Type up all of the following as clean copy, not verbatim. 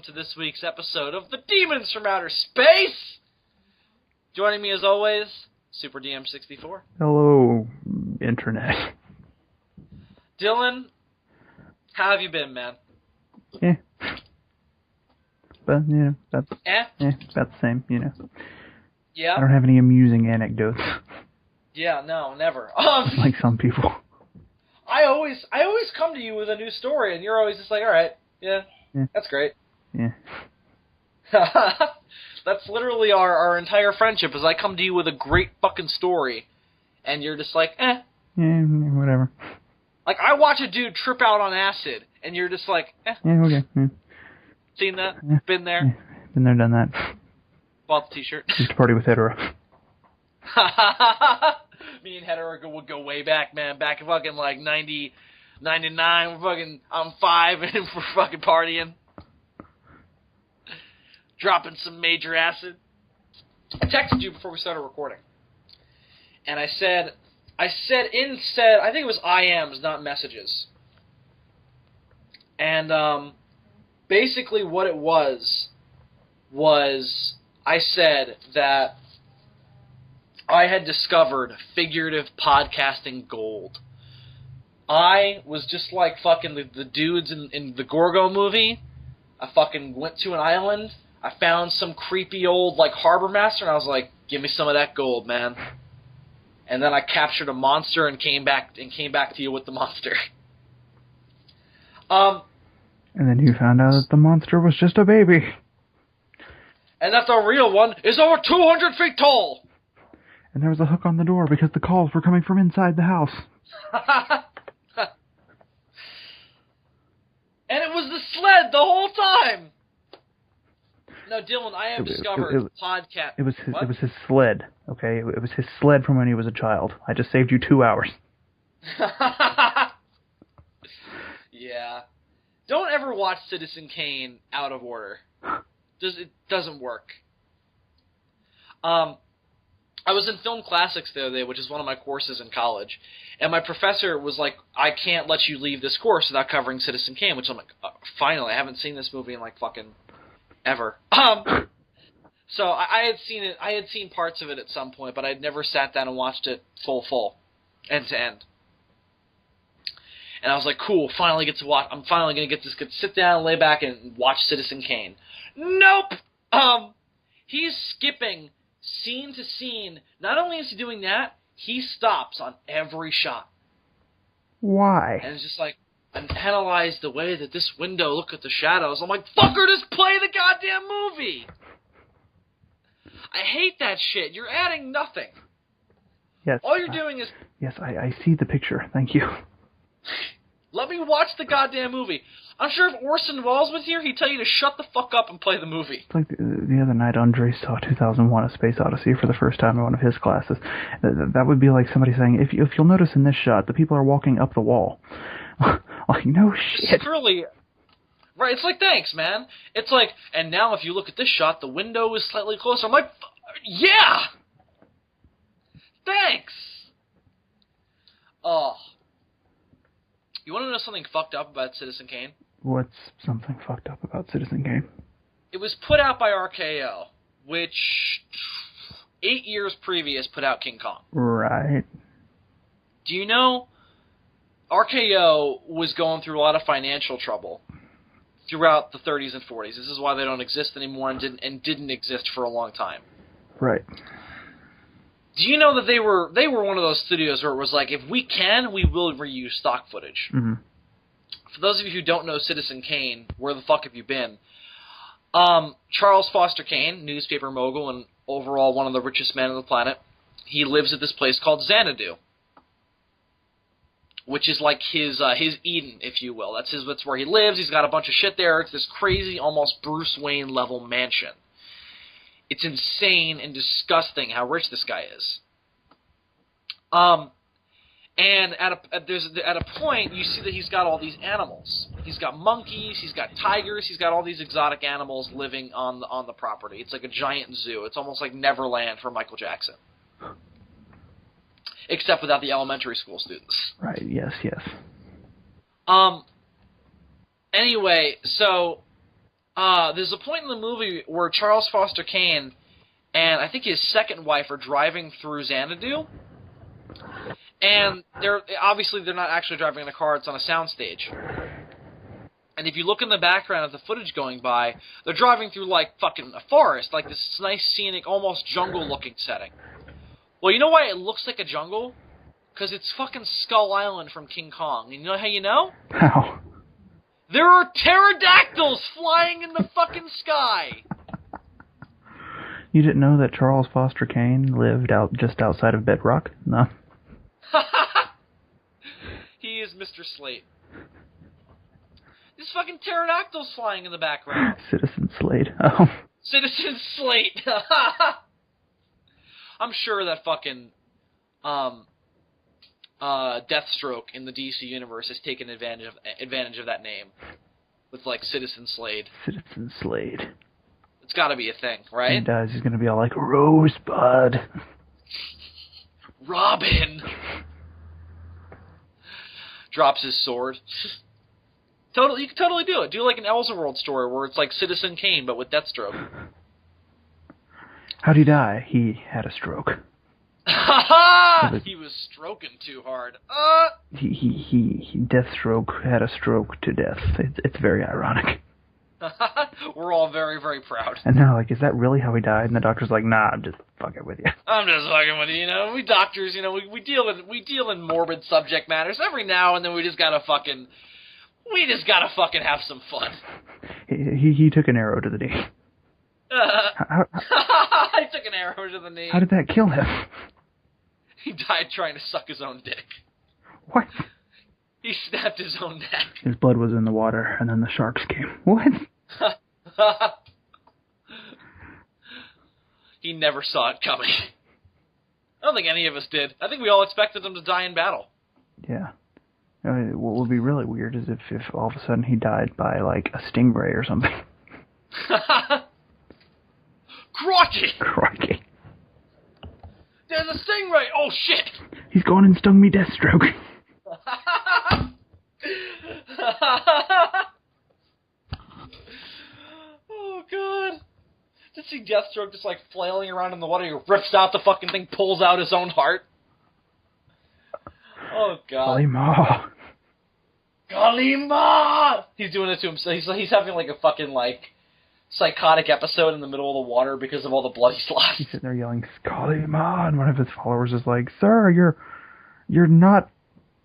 welcome to this week's episode of The Demons from Outer Space! Joining me as always, Super DM64. Hello, Internet. Dylan, how have you been, man? Yeah. But, that's about the same, Yeah? I don't have any amusing anecdotes. Yeah, no, never. Like some people. I always come to you with a new story, and you're always just like, alright, yeah, that's great. Yeah. That's literally our entire friendship, is I come to you with a great fucking story, and you're just like, eh. Yeah, whatever. Like, I watch a dude trip out on acid, and you're just like, eh. Yeah, okay. Yeah. Seen that? Yeah. Been there? Yeah. Been there, done that. Bought the t-shirt. Used to party with hetero. Me and hetero would go way back, man. Back in fucking, like, 90, 99, I'm 5, and we're fucking partying. Dropping some major acid. I texted you before we started recording. And I said, I think it was IMs, not messages. And, basically what it was I said that I had discovered figurative podcasting gold. I was just like fucking the dudes in the Gorgo movie. I fucking went to an island. I found some creepy old like harbor master, and I was like, "Give me some of that gold, man." And then I captured a monster and came back to you with the monster. And then you found out that the monster was just a baby. And that the real one is over 200 feet tall. And there was a hook on the door because the calls were coming from inside the house. And it was the sled the whole time. No, Dylan, I have discovered podcast. It was his sled. Okay, it was his sled from when he was a child. I just saved you 2 hours. Yeah. Don't ever watch Citizen Kane out of order. It doesn't work. I was in film classics the other day, which is one of my courses in college, and my professor was like, "I can't let you leave this course without covering Citizen Kane," which I'm like, finally, I haven't seen this movie in like fucking ever. So I had seen it. I had seen parts of it at some point, but I'd never sat down and watched it full, end to end. And I was like, cool, finally get to watch. I'm finally gonna get to sit down, lay back, and watch Citizen Kane. Nope. He's skipping scene to scene. Not only is he doing that, he stops on every shot. Why? And it's just like, and analyze the way that this window, look at the shadows. I'm like, fucker, just play the goddamn movie. I hate that shit. You're adding nothing. Yes. All you're doing is... Yes, I see the picture. Thank you. Let me watch the goddamn movie. I'm sure if Orson Welles was here, he'd tell you to shut the fuck up and play the movie. It's like the other night, Andre saw 2001: A Space Odyssey for the first time in one of his classes. That would be like somebody saying, if you'll notice in this shot, the people are walking up the wall. Like, no shit. It's really... Right, it's like, thanks, man. It's like, and now if you look at this shot, the window is slightly closer. I'm like, yeah! Thanks! Oh. You want to know something fucked up about Citizen Kane? What's something fucked up about Citizen Kane? It was put out by RKO, which 8 years previous put out King Kong. Right. Do you know RKO was going through a lot of financial trouble throughout the 30s and 40s. This is why they don't exist anymore and didn't exist for a long time. Right. Do you know that they were one of those studios where it was like, if we can, we will reuse stock footage. Mm-hmm. For those of you who don't know Citizen Kane, where the fuck have you been? Charles Foster Kane, newspaper mogul and overall one of the richest men on the planet, he lives at this place called Xanadu, which is like his Eden, if you will. That's where he lives. He's got a bunch of shit there. It's this crazy, almost Bruce Wayne level mansion. It's insane and disgusting how rich this guy is. And at a point, you see that he's got all these animals. He's got monkeys, he's got tigers, he's got all these exotic animals living on the property. It's like a giant zoo. It's almost like Neverland for Michael Jackson. Except without the elementary school students. Right, yes. Anyway, so there's a point in the movie where Charles Foster Kane and I think his second wife are driving through Xanadu, and they're not actually driving in a car, it's on a soundstage. And if you look in the background of the footage going by, they're driving through, like, fucking a forest, like this nice, scenic, almost jungle-looking setting. Well, you know why it looks like a jungle? Because it's fucking Skull Island from King Kong. And you know how you know? How? There are pterodactyls flying in the fucking sky! You didn't know that Charles Foster Kane lived just outside of Bedrock? No. He is Mr. Slate. There's fucking pterodactyls flying in the background. Citizen Slade. Oh. Citizen Slate! I'm sure that fucking Deathstroke in the DC universe has taken advantage of that name. With, like, Citizen Slade. Citizen Slade. It's gotta be a thing, right? He does. He's gonna be all like, Rosebud. Robin! Drops his sword. You can totally do it. Do like an Elseworld story where it's like Citizen Kane, but with Deathstroke. How'd he die? He had a stroke. He was stroking too hard. He Deathstroke had a stroke to death. It's very ironic. We're all very, very proud. And they're like, is that really how he died? And the doctor's like, nah, I'm just fucking with you. I'm just fucking with you, you know. We doctors, you know, we deal in morbid subject matters every now and then. We just gotta fucking have some fun. He took an arrow to the knee. I took an arrow to the knee. How did that kill him? He died trying to suck his own dick. What? He snapped his own neck. His blood was in the water, and then the sharks came. What? He never saw it coming. I don't think any of us did. I think we all expected him to die in battle. Yeah. I mean, what would be really weird is if all of a sudden he died by, like, a stingray or something. Crikey! Crikey. There's a stingray! Oh, shit! He's gone and stung me, Deathstroke. Oh, God. Just see Deathstroke just, like, flailing around in the water. He rips out the fucking thing, pulls out his own heart. Oh, God. Kalima. Kalima! He's doing it to himself. He's having, like, a fucking, like, psychotic episode in the middle of the water because of all the blood he's lost. He's sitting there yelling, Kalima, and one of his followers is like, sir, you're not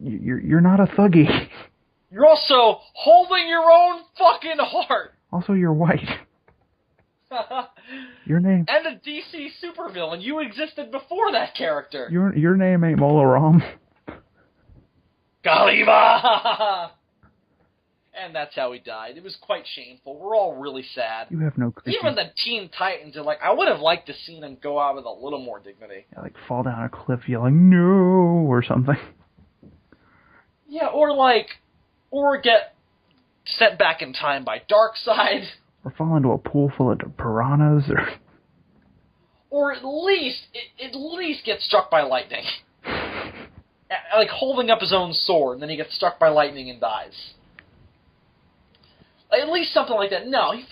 a thuggy. You're also holding your own fucking heart. Also, you're white. Your name. And a DC supervillain. You existed before that character. Your name ain't Mola Ram. Kalima! And that's how he died. It was quite shameful. We're all really sad. You have no creepy. Even the Teen Titans are like, I would have liked to seen him go out with a little more dignity. Yeah, like fall down a cliff yelling, no, or something. Yeah, or get sent back in time by Darkseid. Or fall into a pool full of piranhas, or at least get struck by lightning. Like holding up his own sword, and then he gets struck by lightning and dies. At least something like that. No, he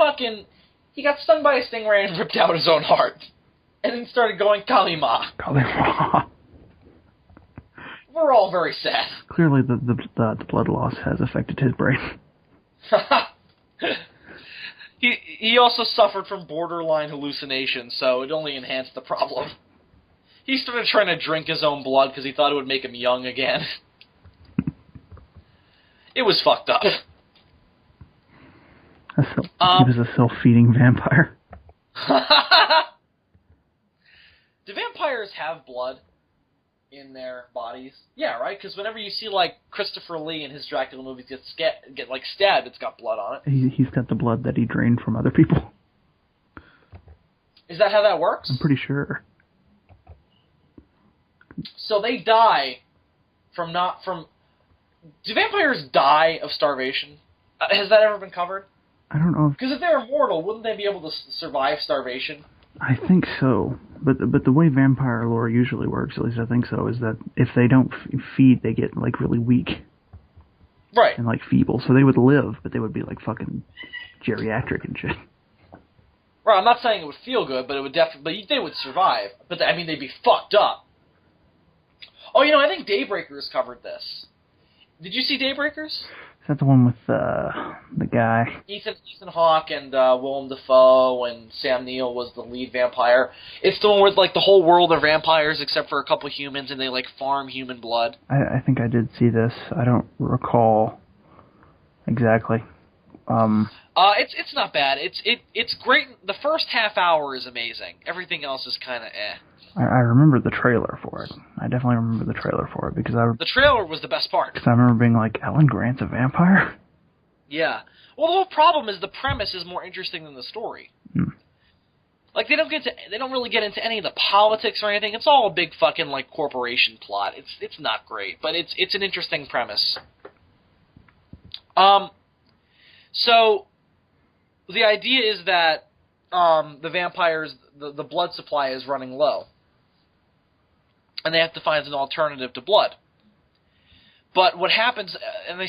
got stung by a stingray and ripped out his own heart. And then started going, Kalima. Kalima. We're all very sad. Clearly the blood loss has affected his brain. He also suffered from borderline hallucinations, so it only enhanced the problem. He started trying to drink his own blood because he thought it would make him young again. It was fucked up. He was a self-feeding vampire. Do vampires have blood in their bodies? Yeah, right? Because whenever you see, like, Christopher Lee in his Dracula movies get stabbed, it's got blood on it. He's got the blood that he drained from other people. Is that how that works? I'm pretty sure. So they die from... Do vampires die of starvation? Has that ever been covered? I don't know. Because if they're immortal, wouldn't they be able to survive starvation? I think so. But the way vampire lore usually works, at least I think so, is that if they don't feed, they get, like, really weak. Right. And, like, feeble. So they would live, but they would be, like, fucking geriatric and shit. Right, I'm not saying it would feel good, but it would definitely. But they would survive. But I mean, they'd be fucked up. Oh, I think Daybreakers covered this. Did you see Daybreakers? Is that the one with the guy? Ethan Hawke and Willem Dafoe and Sam Neill was the lead vampire. It's the one where like the whole world are vampires except for a couple humans, and they like farm human blood. I think I did see this. I don't recall exactly. It's not bad. It's great. The first half hour is amazing. Everything else is kind of eh. I remember the trailer for it. I definitely remember the trailer for it because the trailer was the best part. Because I remember being like, Alan Grant's a vampire? Yeah. Well, the whole problem is the premise is more interesting than the story. Like they don't really get into any of the politics or anything. It's all a big fucking like corporation plot. It's not great, but it's an interesting premise. So the idea is that the vampires the blood supply is running low. And they have to find an alternative to blood. But what happens, and I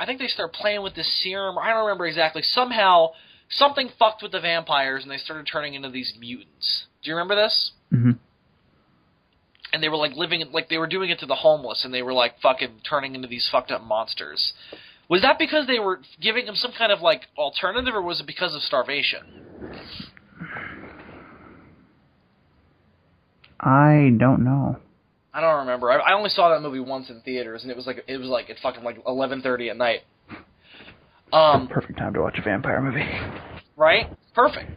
think they start playing with this serum, I don't remember exactly, somehow something fucked with the vampires and they started turning into these mutants. Do you remember this? Mm-hmm. And they were like they were doing it to the homeless, and they were like fucking turning into these fucked up monsters. Was that because they were giving them some kind of like alternative, or was it because of starvation? I don't know. I don't remember. I only saw that movie once in theaters, and it was like at fucking like 11:30 at night. Perfect time to watch a vampire movie. Right? Perfect.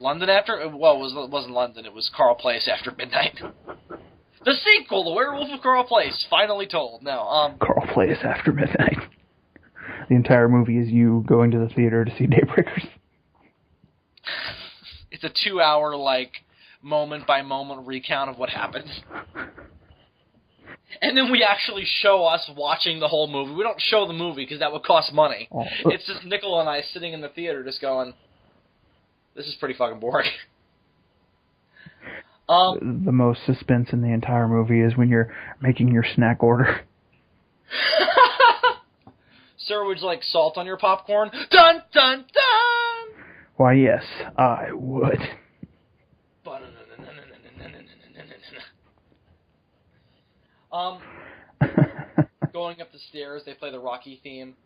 London after it wasn't London. It was Carl Place After Midnight. The sequel, The Werewolf of Carl Place, finally told. No, Carl Place After Midnight. The entire movie is you going to the theater to see Daybreakers. It's a 2-hour like moment by moment recount of what happened. And then we actually show us watching the whole movie. We don't show the movie because that would cost money. Oh. It's just Nickel and I sitting in the theater just going, this is pretty fucking boring. The most suspense in the entire movie is when you're making your snack order. Sir, would you like salt on your popcorn? Dun, dun, dun! Why, yes, I would. Going up the stairs, they play the Rocky theme.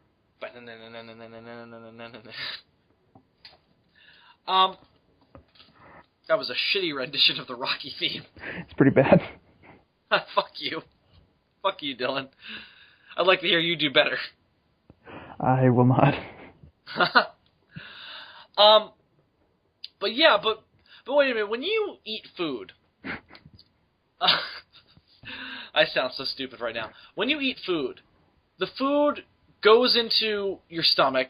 That was a shitty rendition of the Rocky theme. It's pretty bad. Fuck you. Fuck you, Dylan. I'd like to hear you do better. I will not. But yeah, but wait a minute. When you eat food, I sound so stupid right now. When you eat food, the food goes into your stomach,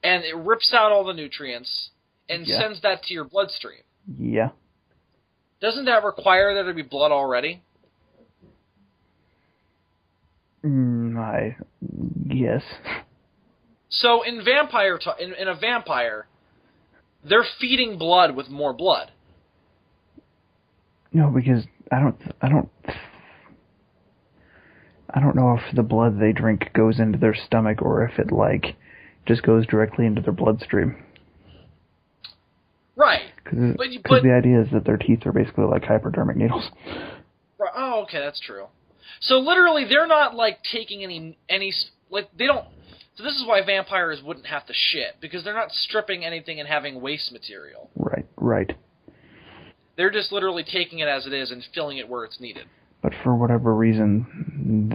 and it rips out all the nutrients and sends that to your bloodstream. Yeah. Doesn't that require there to be blood already? Yes. So in in a vampire, they're feeding blood with more blood. No, because I don't know if the blood they drink goes into their stomach or if it like just goes directly into their bloodstream. Right. Because the idea is that their teeth are basically like hypodermic needles. Right. Oh, okay, that's true. So literally, they're not like taking any like they don't. So this is why vampires wouldn't have to shit, because they're not stripping anything and having waste material. Right. They're just literally taking it as it is and filling it where it's needed. But for whatever reason,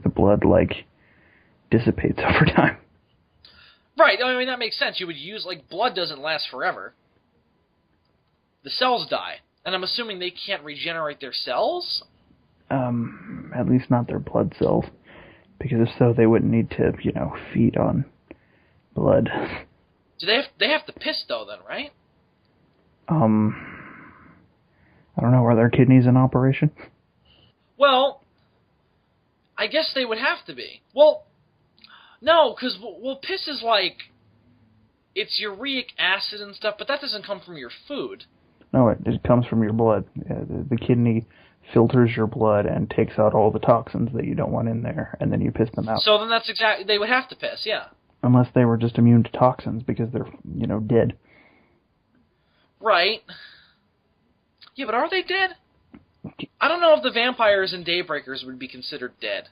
the blood like dissipates over time. Right. I mean that makes sense. You would use blood doesn't last forever. The cells die, and I'm assuming they can't regenerate their cells. At least not their blood cells, because if so, they wouldn't need to, feed on blood. Do they have to piss though? Then, right? I don't know. Are their kidneys in operation? Well, I guess they would have to be. Well, no, because piss is it's uric acid and stuff, but that doesn't come from your food. No, it comes from your blood. The kidney filters your blood and takes out all the toxins that you don't want in there, and then you piss them out. So then that's exactly... They would have to piss, yeah. Unless they were just immune to toxins because they're, dead. Right. Yeah, but are they dead? I don't know if the vampires and Daybreakers would be considered dead.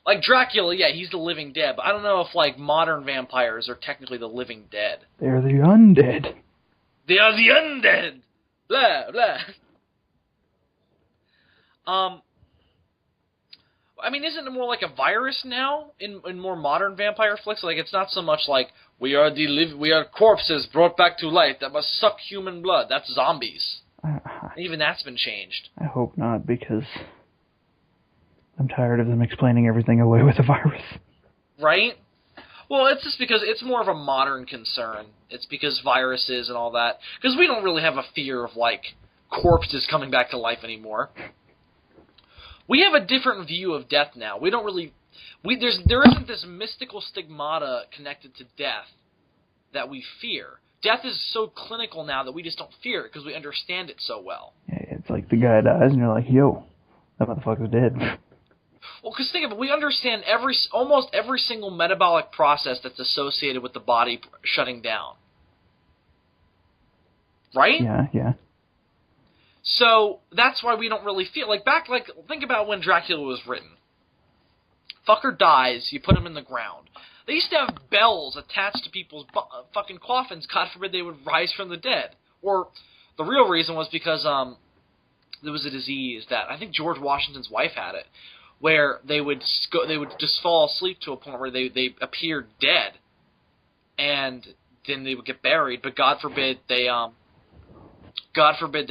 Like Dracula, yeah, he's the living dead, but I don't know if, like, modern vampires are technically the living dead. They're the undead. They are the undead! Blah, blah. I mean, isn't it more like a virus now in more modern vampire flicks? Like, it's not so much like, we are corpses brought back to life that must suck human blood. That's zombies. Even that's been changed. I hope not, because I'm tired of them explaining everything away with a virus. Right? Well, it's just because it's more of a modern concern. It's because viruses and all that. Because we don't really have a fear of, like, corpses coming back to life anymore. We have a different view of death now. We don't really... There isn't this mystical stigmata connected to death that we fear. Death is so clinical now that we just don't fear it because we understand it so well. Yeah, it's like the guy dies and you're like, yo, that motherfucker's dead. Well, because think of it, we understand almost every single metabolic process that's associated with the body shutting down. Right? Yeah. So that's why we don't really feel think about when Dracula was written. Fucker dies, you put him in the ground. They used to have bells attached to people's fucking coffins. God forbid they would rise from the dead. Or the real reason was because there was a disease that I think George Washington's wife had it, where they would just fall asleep to a point where they appeared dead, and then they would get buried. But God forbid they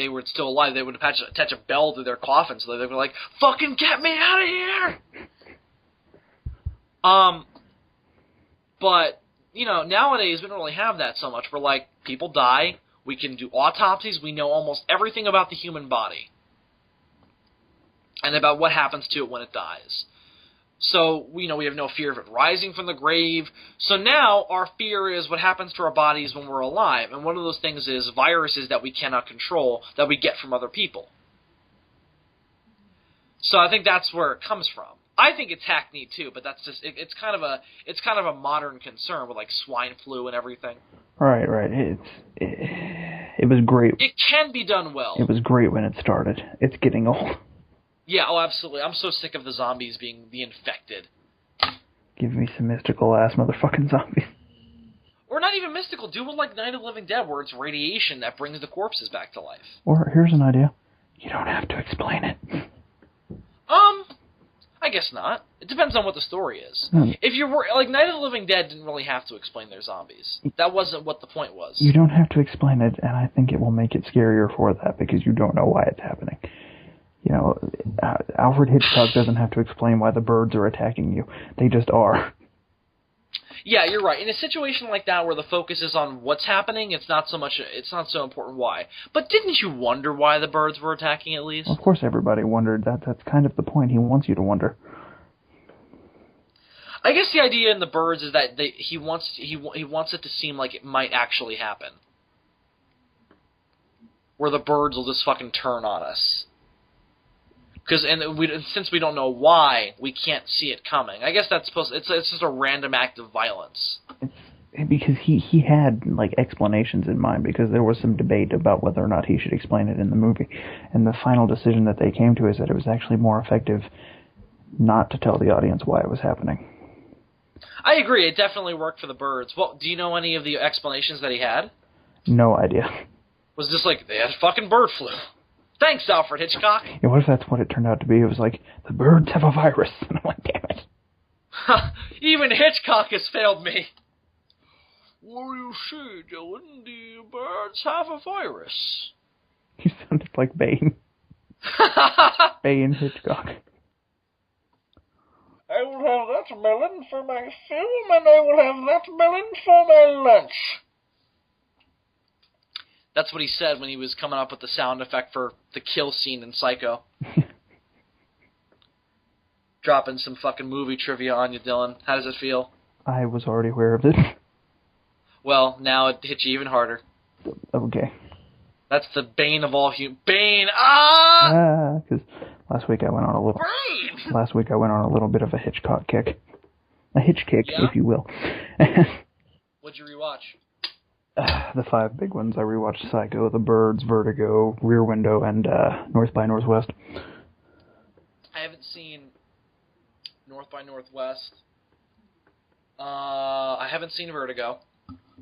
were still alive. They would attach a bell to their coffin, so they would be like, "Fucking get me out of here!" But, nowadays we don't really have that so much. We're like, people die, we can do autopsies, we know almost everything about the human body. And about what happens to it when it dies. So, we have no fear of it rising from the grave. So now, our fear is what happens to our bodies when we're alive. And one of those things is viruses that we cannot control, that we get from other people. So I think that's where it comes from. I think it's hackneyed too, but that's just it's kind of a modern concern with like swine flu and everything. Right. It was great. It can be done well. It was great when it started. It's getting old. Yeah, oh, absolutely. I'm so sick of the zombies being the infected. Give me some mystical ass motherfucking zombies. Or not even mystical. Do one like Night of the Living Dead, where it's radiation that brings the corpses back to life. Or here's an idea: you don't have to explain it. I guess not. It depends on what the story is. No. If you were like Night of the Living Dead, didn't really have to explain their zombies. That wasn't what the point was. You don't have to explain it, and I think it will make it scarier for that because you don't know why it's happening. Alfred Hitchcock doesn't have to explain why the birds are attacking you. They just are. Yeah, you're right. In a situation like that where the focus is on what's happening, it's not so important why. But didn't you wonder why the birds were attacking at least? Well, of course everybody wondered. That's kind of the point. He wants you to wonder. I guess the idea in the birds is that he wants it to seem like it might actually happen. Where the birds will just fucking turn on us. Since we don't know why, we can't see it coming. I guess it's just a random act of violence. Because he had like explanations in mind, because there was some debate about whether or not he should explain it in the movie, and the final decision that they came to is that it was actually more effective not to tell the audience why it was happening. I agree. It definitely worked for the birds. Well, do you know any of the explanations that he had? No idea. Was just like they had fucking bird flu. Thanks, Alfred Hitchcock. Yeah, what if that's what it turned out to be? It was like, the birds have a virus. And I'm like, damn it. Even Hitchcock has failed me. Well, you see, Dylan, the birds have a virus. You sounded like Bane. Bane Hitchcock. I will have that melon for my film, and I will have that melon for my lunch. That's what he said when he was coming up with the sound effect for the kill scene in Psycho. Dropping some fucking movie trivia on you, Dylan. How does it feel? I was already aware of it. Well, now it hits you even harder. Okay. That's the bane of all Bane! Ah! Because last week I went on a little... Bane! Last week I went on a little bit of a Hitchcock kick. A hitch kick, if you will. What'd you rewatch? The 5 big ones. I rewatched Psycho, The Birds, Vertigo, Rear Window, and North by Northwest. I haven't seen North by Northwest. I haven't seen Vertigo.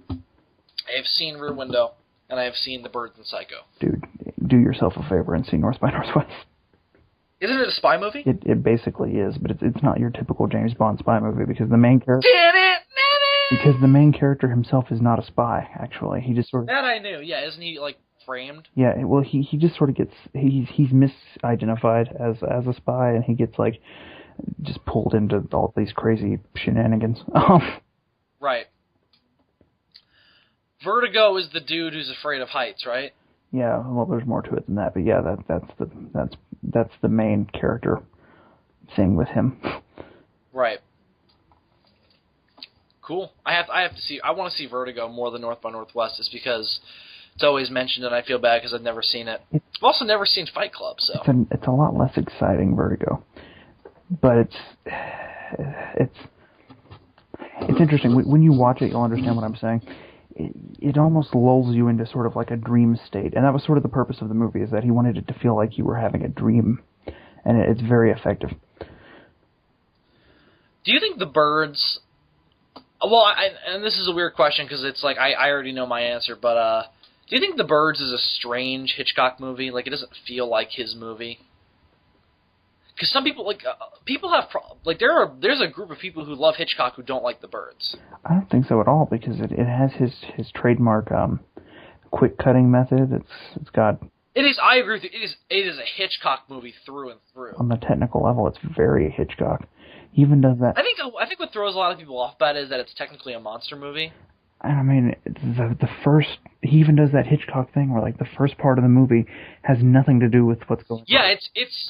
I have seen Rear Window, and I have seen The Birds and Psycho. Dude, do yourself a favor and see North by Northwest. Isn't it a spy movie? It basically is, but it's not your typical James Bond spy movie because the main character... Because the main character himself is not a spy, actually. He just sort of... That I knew, yeah. Isn't he, like, framed? Yeah, well, he just sort of gets... He's misidentified as a spy, and he gets, like, just pulled into all these crazy shenanigans. Right. Vertigo is the dude who's afraid of heights, right? Yeah, well, there's more to it than that, but yeah, that's the main character thing with him. Right. Cool. I have to see. I want to see Vertigo more than North by Northwest, just because it's always mentioned, and I feel bad because I've never seen it. I've also never seen Fight Club, so it's a lot less exciting, Vertigo, but it's interesting. When you watch it, you'll understand what I'm saying. It almost lulls you into sort of like a dream state, and that was sort of the purpose of the movie, is that he wanted it to feel like you were having a dream, and it's very effective. Do you think The Birds... Well, and this is a weird question because it's like I already know my answer, but do you think The Birds is a strange Hitchcock movie? Like, it doesn't feel like his movie? Because some people people have there's a group of people who love Hitchcock who don't like The Birds. I don't think so at all, because it has his trademark quick cutting method. It's got... It is. I agree with you. It is a Hitchcock movie through and through. On the technical level, it's very Hitchcock. He even does that. I think what throws a lot of people off about it is that it's technically a monster movie. I mean, the first... He even does that Hitchcock thing where, like, the first part of the movie has nothing to do with what's going on. Yeah, it's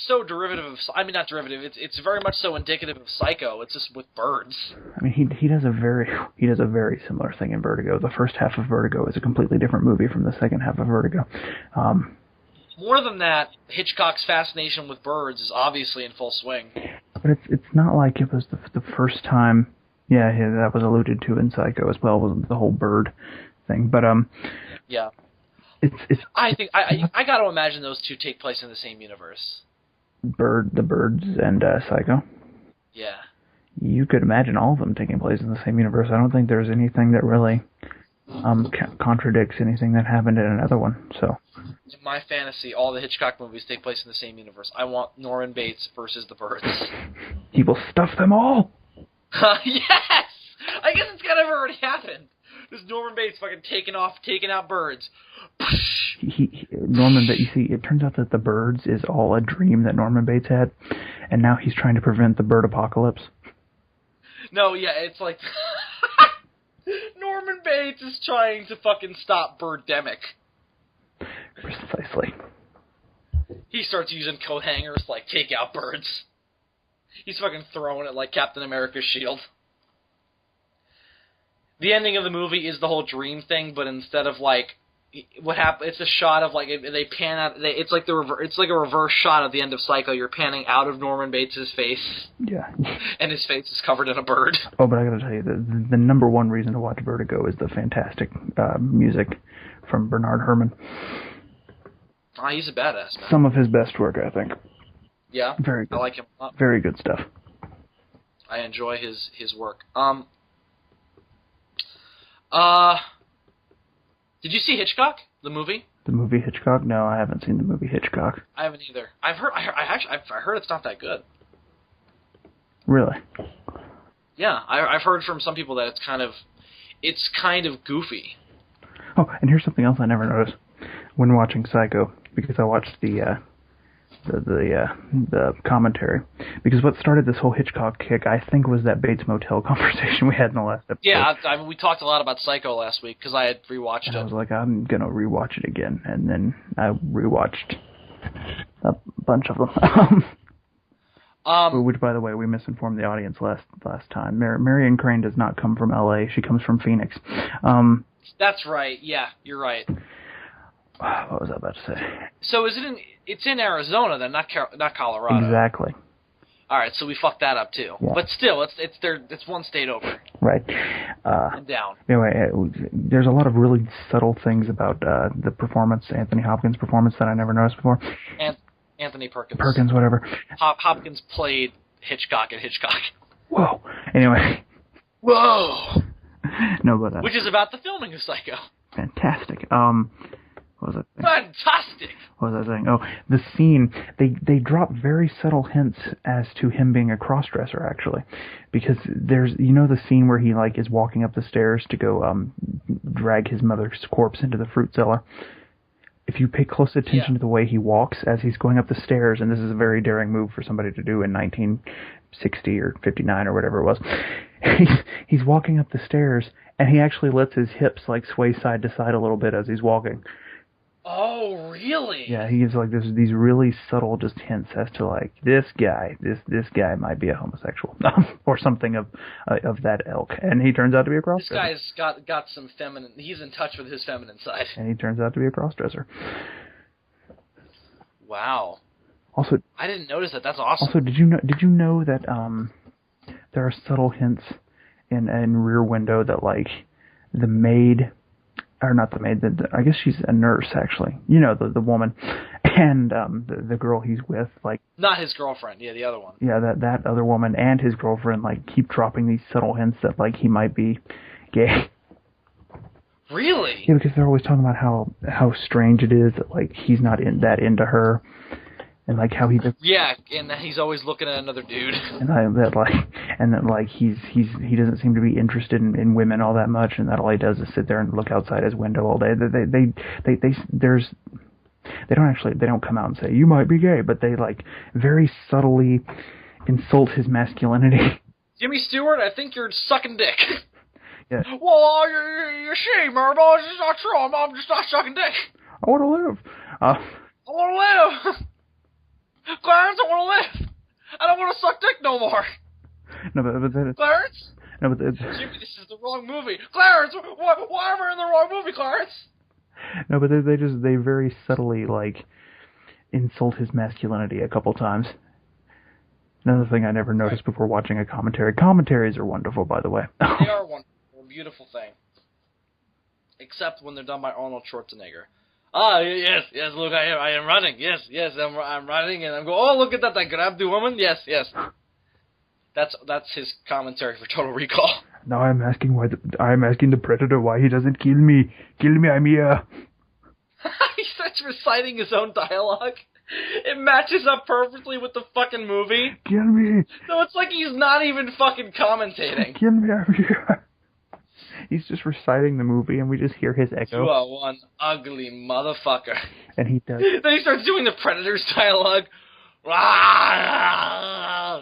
so derivative of... I mean, not derivative. It's very much so indicative of Psycho. It's just with birds. I mean, he does a very similar thing in Vertigo. The first half of Vertigo is a completely different movie from the second half of Vertigo. More than that, Hitchcock's fascination with birds is obviously in full swing. But it's not like it was the first time... Yeah, that was alluded to in Psycho as well, wasn't the whole bird thing. But yeah, it's. I think I got to imagine those two take place in the same universe. The Birds and Psycho. Yeah. You could imagine all of them taking place in the same universe. I don't think there's anything that really contradicts anything that happened in another one. So. In my fantasy, all the Hitchcock movies take place in the same universe. I want Norman Bates versus the Birds. He will stuff them all. Yes! I guess it's kind of already happened. This Norman Bates fucking taking out birds. Norman Bates, you see, it turns out that the birds is all a dream that Norman Bates had, and now he's trying to prevent the bird apocalypse. No, yeah, it's like... Norman Bates is trying to fucking stop birdemic. Precisely. He starts using coat hangers to, like, take out birds. He's fucking throwing it like Captain America's shield. The ending of the movie is the whole dream thing, but instead of like what happened, it's a shot of like they pan out. It's like it's like a reverse shot of the end of Psycho. You're panning out of Norman Bates' face. Yeah. And his face is covered in a bird. Oh, but I gotta tell you, the number one reason to watch Vertigo is the fantastic music from Bernard Herrmann. Ah, he's a badass, man. Some of his best work, I think. Yeah, very good. I like him a lot. Very good stuff. I enjoy his work. Did you see Hitchcock, the movie? The movie Hitchcock? No, I haven't seen the movie Hitchcock. I haven't either. I heard it's not that good. Really? Yeah, I've heard from some people that it's kind of goofy. Oh, and here's something else I never noticed when watching Psycho, because I watched the commentary, because what started this whole Hitchcock kick, I think, was that Bates Motel conversation we had in the last episode. Yeah, I mean, we talked a lot about Psycho last week because I had rewatched it. I was like, I'm gonna rewatch it again, and then I rewatched a bunch of them. Which, by the way, we misinformed the audience last time. Marion Crane does not come from L.A. She comes from Phoenix. That's right. Yeah, you're right. What was I about to say? So it's in Arizona then, not Colorado. Exactly. All right, so we fucked that up too. Yeah. But still, it's one state over. Right. And down. Anyway, there's a lot of really subtle things about the performance, Anthony Hopkins' performance, that I never noticed before. Anthony Perkins. Perkins, whatever. Hopkins played Hitchcock in Hitchcock. Whoa. Anyway. Whoa. No, but which is about the filming of Psycho. Fantastic. What was I saying? Fantastic. What was I saying? Oh, the scene. They drop very subtle hints as to him being a crossdresser, actually, because there's the scene where he is walking up the stairs to go drag his mother's corpse into the fruit cellar. If you pay close attention to the way he walks as he's going up the stairs, and this is a very daring move for somebody to do in 1960 or 59 or whatever it was, he's walking up the stairs, and he actually lets his hips sway side to side a little bit as he's walking. Oh, really? Yeah, he gives these really subtle just hints as to this guy might be a homosexual or something of that ilk, and he turns out to be a crossdresser. This guy's got some feminine. He's in touch with his feminine side. And he turns out to be a crossdresser. Wow. Also, I didn't notice that. That's awesome. Also, did you know that there are subtle hints in Rear Window that the maid. Or not the maid, I guess she's a nurse, actually. The woman. And the girl he's with, Not his girlfriend, yeah, the other one. Yeah, that other woman and his girlfriend, keep dropping these subtle hints that, he might be gay. Really? Yeah, because they're always talking about how strange it is that, he's not that into her. And how he does, and that he's always looking at another dude. And that he doesn't seem to be interested in women all that much, and that all he does is sit there and look outside his window all day. They don't come out and say you might be gay, but they very subtly insult his masculinity. Jimmy Stewart, I think you're sucking dick. Yeah. Well, you're shame, Marble. It's just not true. I'm just not sucking dick. I want to live. I want to live. Clarence, I want to live. I don't want to suck dick no more. No, but Clarence? No, but Jimmy, this is the wrong movie. Clarence, why am I in the wrong movie, Clarence? No, but they very subtly insult his masculinity a couple times. Another thing I never noticed before watching a commentary. Commentaries are wonderful, by the way. They are wonderful. They're a beautiful thing. Except when they're done by Arnold Schwarzenegger. Ah, yes, look, I am running. Yes, I'm running, and I'm going, oh, look at that, I grabbed the woman. Yes. That's his commentary for Total Recall. Now I'm asking the Predator why he doesn't kill me. Kill me, I'm here. He starts reciting his own dialogue. It matches up perfectly with the fucking movie. Kill me. So it's like he's not even fucking commentating. Kill me, I'm here. He's just reciting the movie, and we just hear his echo. You are one ugly motherfucker. And he does. Then he starts doing the Predator's dialogue.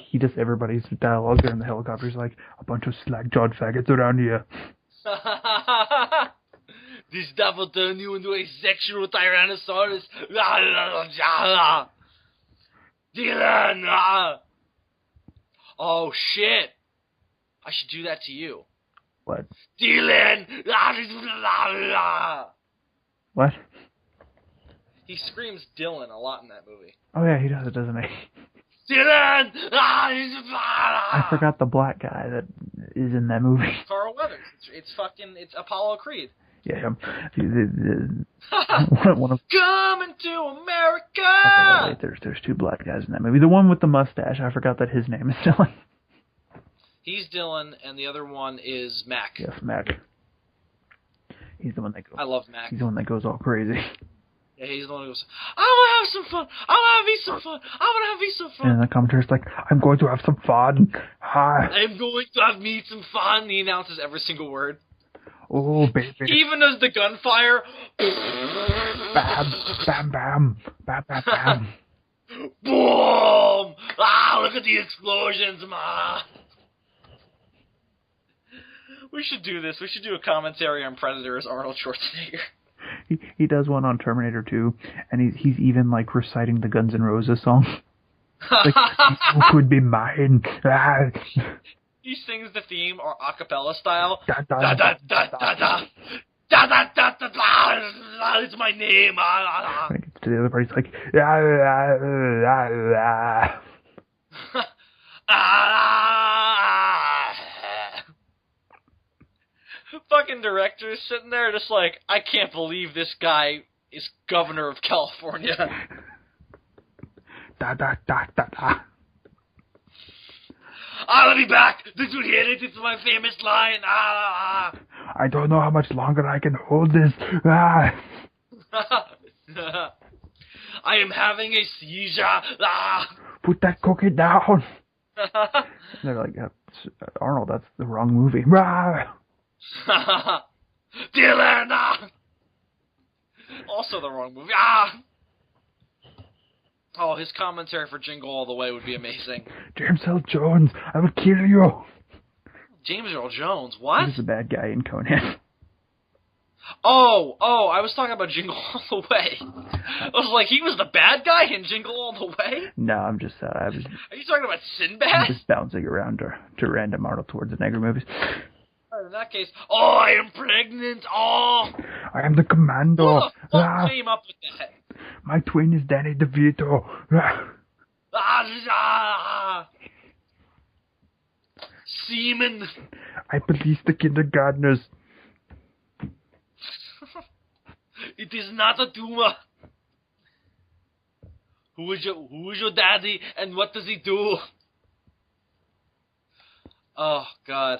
He does everybody's dialogue there in the helicopter. He's like, a bunch of slack-jawed faggots around here. This stuff will turn you into a sexual tyrannosaurus. Dylan! Oh, shit. I should do that to you. What? Dylan! What? He screams Dylan a lot in that movie. Oh yeah, he does it, doesn't he? Dylan! I forgot the black guy that is in that movie. Carl Weathers. It's Apollo Creed. Yeah, him. One of Coming to America! oh, wait, there's two black guys in that movie. The one with the mustache, I forgot that his name is Dylan. He's Dylan, and the other one is Mac. Yes, Mac. He's the one that goes. I love Mac. He's the one that goes all crazy. Yeah, he's the one who goes, I want to have some fun. I want to have some fun. I want to have me some fun. And the commentator's like, I'm going to have some fun. Hi. I'm going to have me some fun. He announces every single word. Oh, baby. He even does the gunfire. Bam, bam, bam, bam, bam, bam. Boom! Ah, look at the explosions, ma. We should do this. We should do a commentary on Predator as Arnold Schwarzenegger. He does one on Terminator 2, and he's even like reciting the Guns N' Roses song. Like, you could be mine. Ah. He sings the theme or a cappella style. Da, da, Da da da da da da da da da da. It's my name. When it gets to the other part, he's like, ah, ah, ah, ah. fucking director is sitting there just like, I can't believe this guy is governor of California. Da da da da da. I'll be back. Did you hear it? It's my famous line. Ah. I don't know how much longer I can hold this. Ah. I am having a seizure. Ah. Put that cookie down. They're like, Arnold, that's the wrong movie. Ah. Dylan. Ah. Also the wrong movie. Ah. Oh, his commentary for Jingle All the Way would be amazing. James L. Jones, I will kill you. James Earl Jones, what? He's the bad guy in Conan. Oh, I was talking about Jingle All the Way. I was like, he was the bad guy in Jingle All the Way? No, I'm just, Are you talking about Sinbad? I'm just bouncing around to random Arnold Schwarzenegger movies. In that case, oh, I am pregnant, oh! I am the commando. Who the fuck came up with that? My twin is Danny DeVito. Semen. I police the kindergartners. It is not a tumor. Who is your daddy and what does he do? Oh God.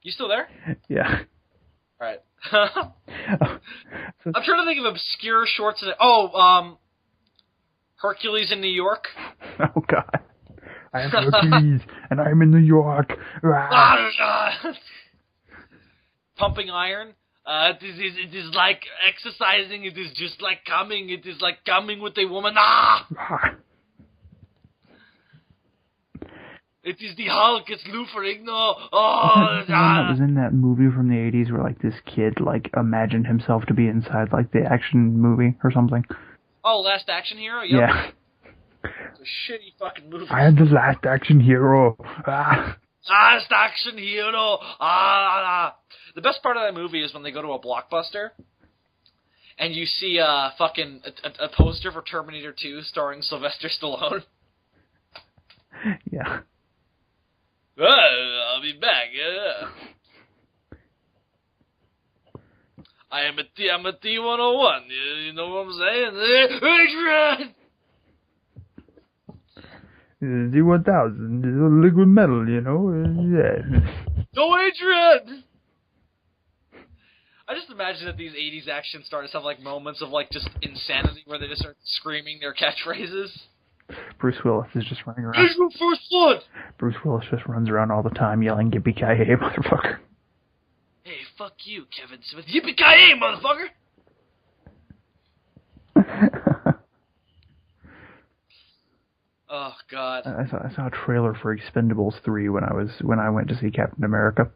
You still there? Yeah. Alright. I'm trying to think of obscure shorts. Oh, Hercules in New York. Oh God. I am Hercules and I'm in New York. Pumping iron. It is like exercising. It is just like coming. It is like coming with a woman. It is the Hulk. It's Lou Ferrigno. Oh, that was in that movie from the 80s where like this kid like imagined himself to be inside like the action movie or something. Oh, Last Action Hero. Yep. Yeah. It's a shitty fucking movie. I am the last action hero. Last Action Hero. The best part of that movie is when they go to a Blockbuster and you see fucking a poster for Terminator 2 starring Sylvester Stallone. Yeah. I'll be back. Yeah. I'm a T101. You know what I'm saying? Adrian! D1000, liquid metal, you know? Yeah. No, Adrian! I just imagine that these 80s action stars have like moments of like just insanity where they just start screaming their catchphrases. Bruce Willis is just running around. Here's your first blood! Bruce Willis just runs around all the time yelling, "Yippee-ki-yay, motherfucker." Hey, fuck you, Kevin Smith. Yippee-ki-yay, motherfucker! Oh, God. I saw a trailer for Expendables 3 when I went to see Captain America.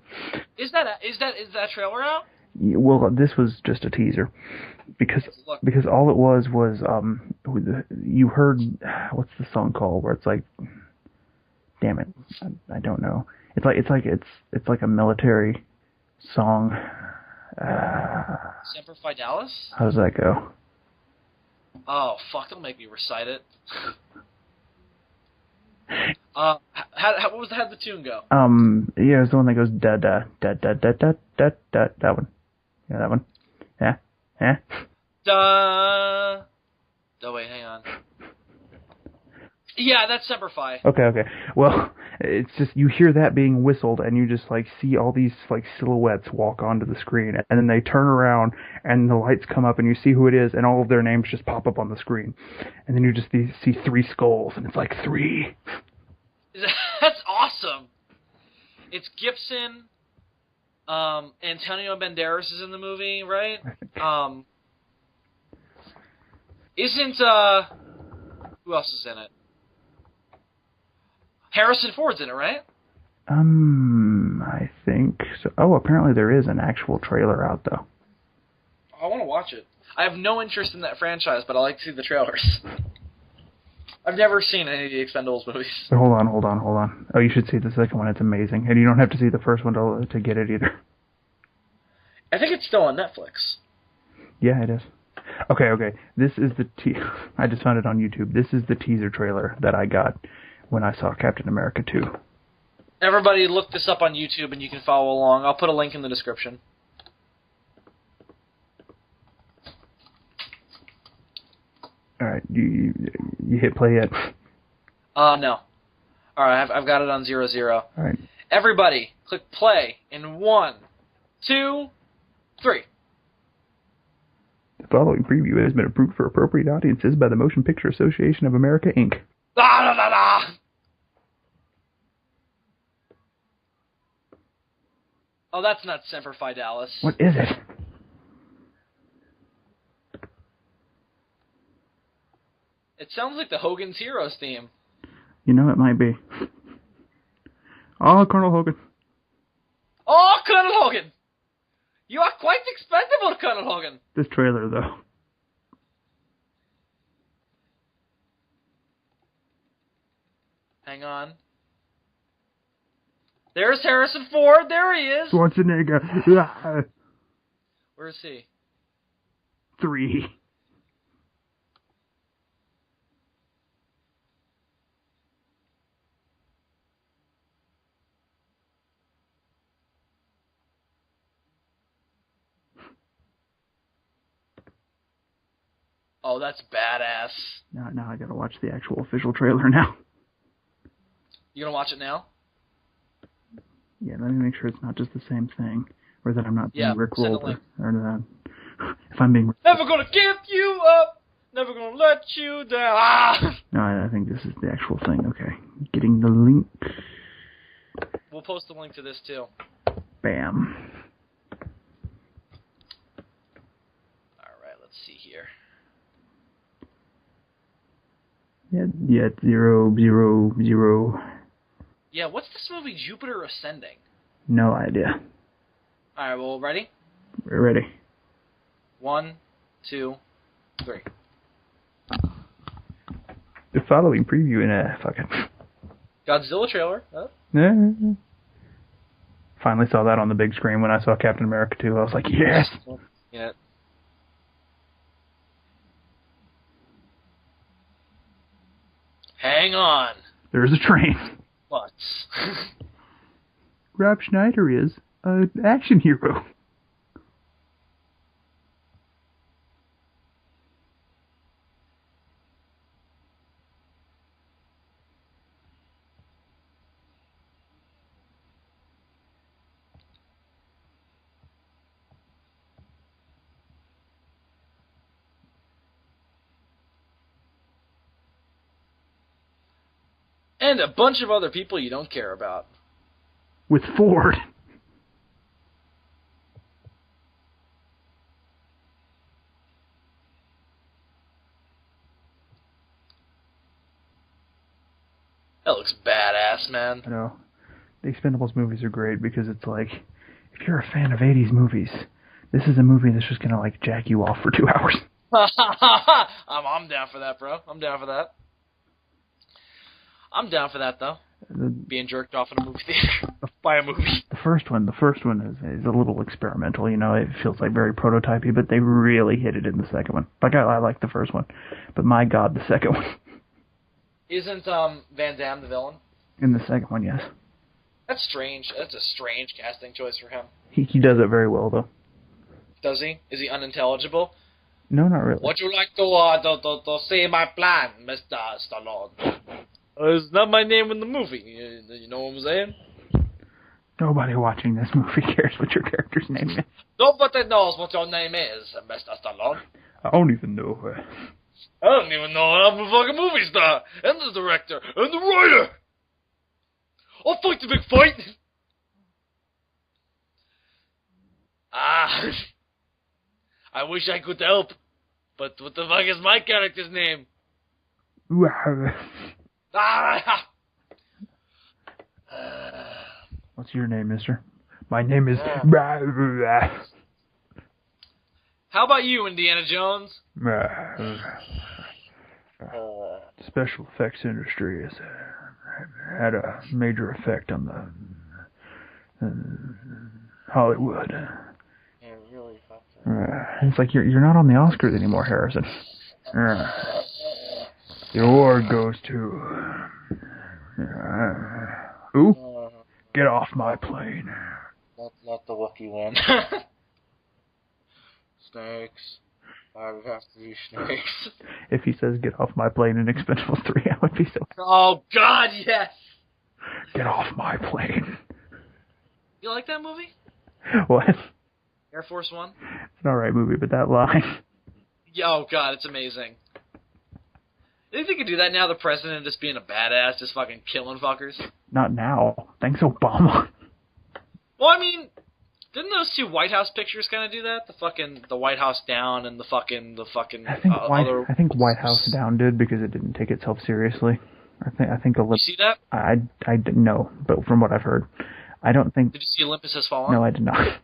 Is that trailer out? Well, this was just a teaser, because all it was you heard, what's the song called where it's like, damn it, I don't know. It's like a military song. Semper Fidelis? How does that go? Oh fuck! Don't make me recite it. What had the tune go? Yeah, it's the one that goes da da da da da da da da. That one. Yeah, that one. Yeah. Yeah. Da. Oh wait, hang on. Yeah, that's Semper Fi. Okay. Well, it's just you hear that being whistled, and you just like see all these like silhouettes walk onto the screen, and then they turn around, and the lights come up, and you see who it is, and all of their names just pop up on the screen, and then you just see 3 skulls, and it's like 3. That's awesome. It's Gibson. Antonio Banderas is in the movie, right? Isn't who else is in it? Harrison Ford's in it, right? I think so. Oh, apparently there is an actual trailer out though. I want to watch it. I have no interest in that franchise, but I like to see the trailers. I've never seen any of the Expendables movies. Hold on. Oh, you should see the second one. It's amazing. And you don't have to see the first one to get it either. I think it's still on Netflix. Yeah, it is. Okay. This is I just found it on YouTube. This is the teaser trailer that I got when I saw Captain America 2. Everybody look this up on YouTube and you can follow along. I'll put a link in the description. Alright, you hit play yet? No. Alright, I've got it on 0, 0. Alright. Everybody, click play in 1, 2, 3. The following preview has been approved for appropriate audiences by the Motion Picture Association of America, Inc. La la la la! Oh, that's not Semper Fidelis. What is it? It sounds like the Hogan's Heroes theme. You know, it might be. Oh, Colonel Hogan. Oh, Colonel Hogan! You are quite expendable, Colonel Hogan. This trailer, though. Hang on. There's Harrison Ford. There he is. Schwarzenegger. Where is he? 3. Oh, that's badass. Now I gotta watch the actual official trailer now. You gonna watch it now? Yeah, let me make sure it's not just the same thing, or that I'm not being rickrolled, or that if I'm being never gonna give you up, never gonna let you down. Ah! No, I think this is the actual thing. Okay, getting the link. We'll post a link to this too. Bam. All right, let's see here. Yeah, 0, 0, 0. Yeah, what's this movie, Jupiter Ascending? No idea. All right, well, ready? We're ready. 1, 2, 3. The following preview in fucking Godzilla trailer. Huh? Finally saw that on the big screen when I saw Captain America 2. I was like, yes! Yeah. Hang on. There's a train. What? Rob Schneider is an action hero. And a bunch of other people you don't care about. With Ford. That looks badass, man. I know. The Expendables movies are great because it's like, if you're a fan of 80s movies, this is a movie that's just gonna like jack you off for 2 hours. I'm down for that, bro. I'm down for that. I'm down for that, though. Being jerked off in a movie theater by a movie. The first one is a little experimental, you know. It feels like very prototypey, but they really hit it in the second one. Like I like the first one, but my God, the second one. Isn't Van Damme the villain? In the second one, yes. That's strange. That's a strange casting choice for him. He does it very well, though. Does he? Is he unintelligible? No, not really. Would you like to see my plan, Mr. Stallone? It's not my name in the movie. You know what I'm saying? Nobody watching this movie cares what your character's name is. Nobody knows what your name is, Mr. Stallone. I don't even know. I don't even know. I'm a fucking movie star, and the director, and the writer. I'll fight the big fight. I wish I could help, but what the fuck is my character's name? What's your name, mister? My name is... How about you, Indiana Jones? Special effects industry has had a major effect on the Hollywood. Yeah, really fucked it's like you're not on the Oscars anymore, Harrison. The award goes to... Who? Get off my plane. Let the Wookiee win. Snakes. Why would have to be snakes? If he says get off my plane in Expendables 3, I would be so... Oh, God, yes! Get off my plane. You like that movie? What? Air Force One? It's an alright movie, but that line... Oh, God, it's amazing. You think they could do that now, the president just being a badass, just fucking killing fuckers? Not now. Thanks, Obama. Well, I mean, didn't those two White House pictures kind of do that? The White House Down and the fucking I think White House Down did because it didn't take itself seriously. I think You see that? I didn't know, but from what I've heard, I don't think... Did you see Olympus Has Fallen? No, I did not.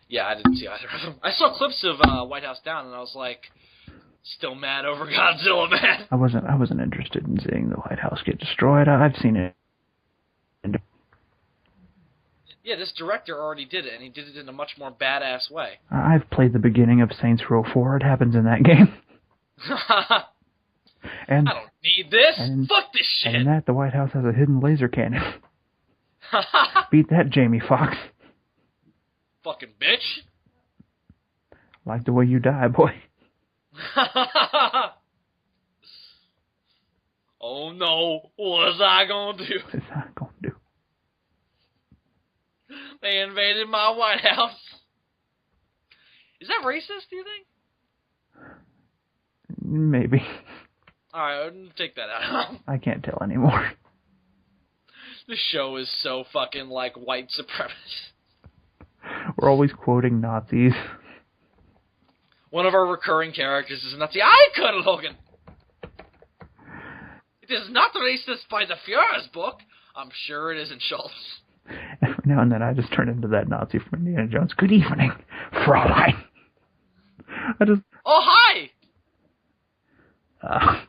Yeah, I didn't see either of them. I saw clips of White House Down, and I was like, still mad over Godzilla, man. I wasn't interested in seeing the White House get destroyed. I've seen it. Yeah, this director already did it, and he did it in a much more badass way. I've played the beginning of Saints Row 4. It happens in that game. And I don't need this. Fuck this shit. And in that, the White House has a hidden laser cannon. Beat that, Jamie Foxx. Fucking bitch. Like the way you die, boy. Oh no, what's I gonna do? What's I gonna do? They invaded my White House. Is that racist, do you think? Maybe. Alright, take that out. I can't tell anymore. This show is so fucking like white supremacist. We're always quoting Nazis. One of our recurring characters is Nazi. I Colonel Hogan! It is not racist by the Führer's book. I'm sure it isn't, Schultz. Every now and then I just turn into that Nazi from Indiana Jones. Good evening, Fraulein. Oh, hi! I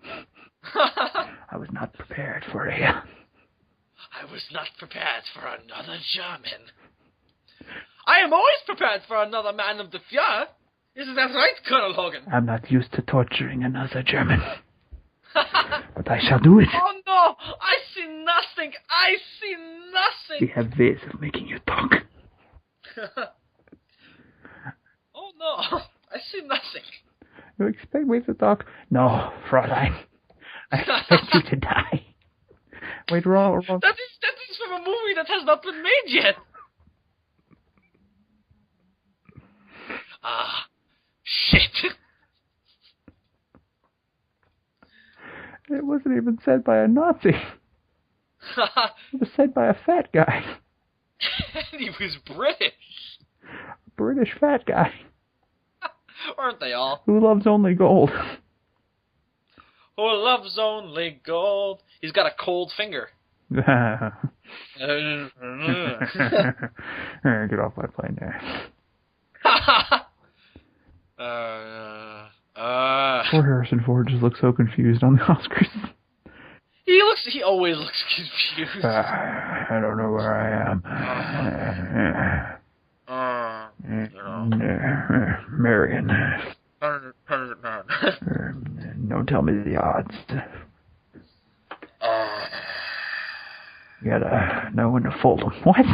was not prepared for you. I was not prepared for another German. I am always prepared for another man of the Führer. Isn't that right, Colonel Hogan? I'm not used to torturing another German. But I shall do it. Oh no! I see nothing! I see nothing! We have ways of making you talk. Oh no! I see nothing. You expect me to talk? No, Fraulein. I expect you to die. Wait, wrong. That is from a movie that has not been made yet. Ah, shit. It wasn't even said by a Nazi. It was said by a fat guy. And he was British. British fat guy. Aren't they all? Who loves only gold. Who loves only gold. He's got a cold finger. Get off my plane there. Poor Harrison Ford just looks so confused on the Oscars. He always looks confused. I don't know where I am. Marion. Don't tell me the odds. You gotta know when to fold them. What?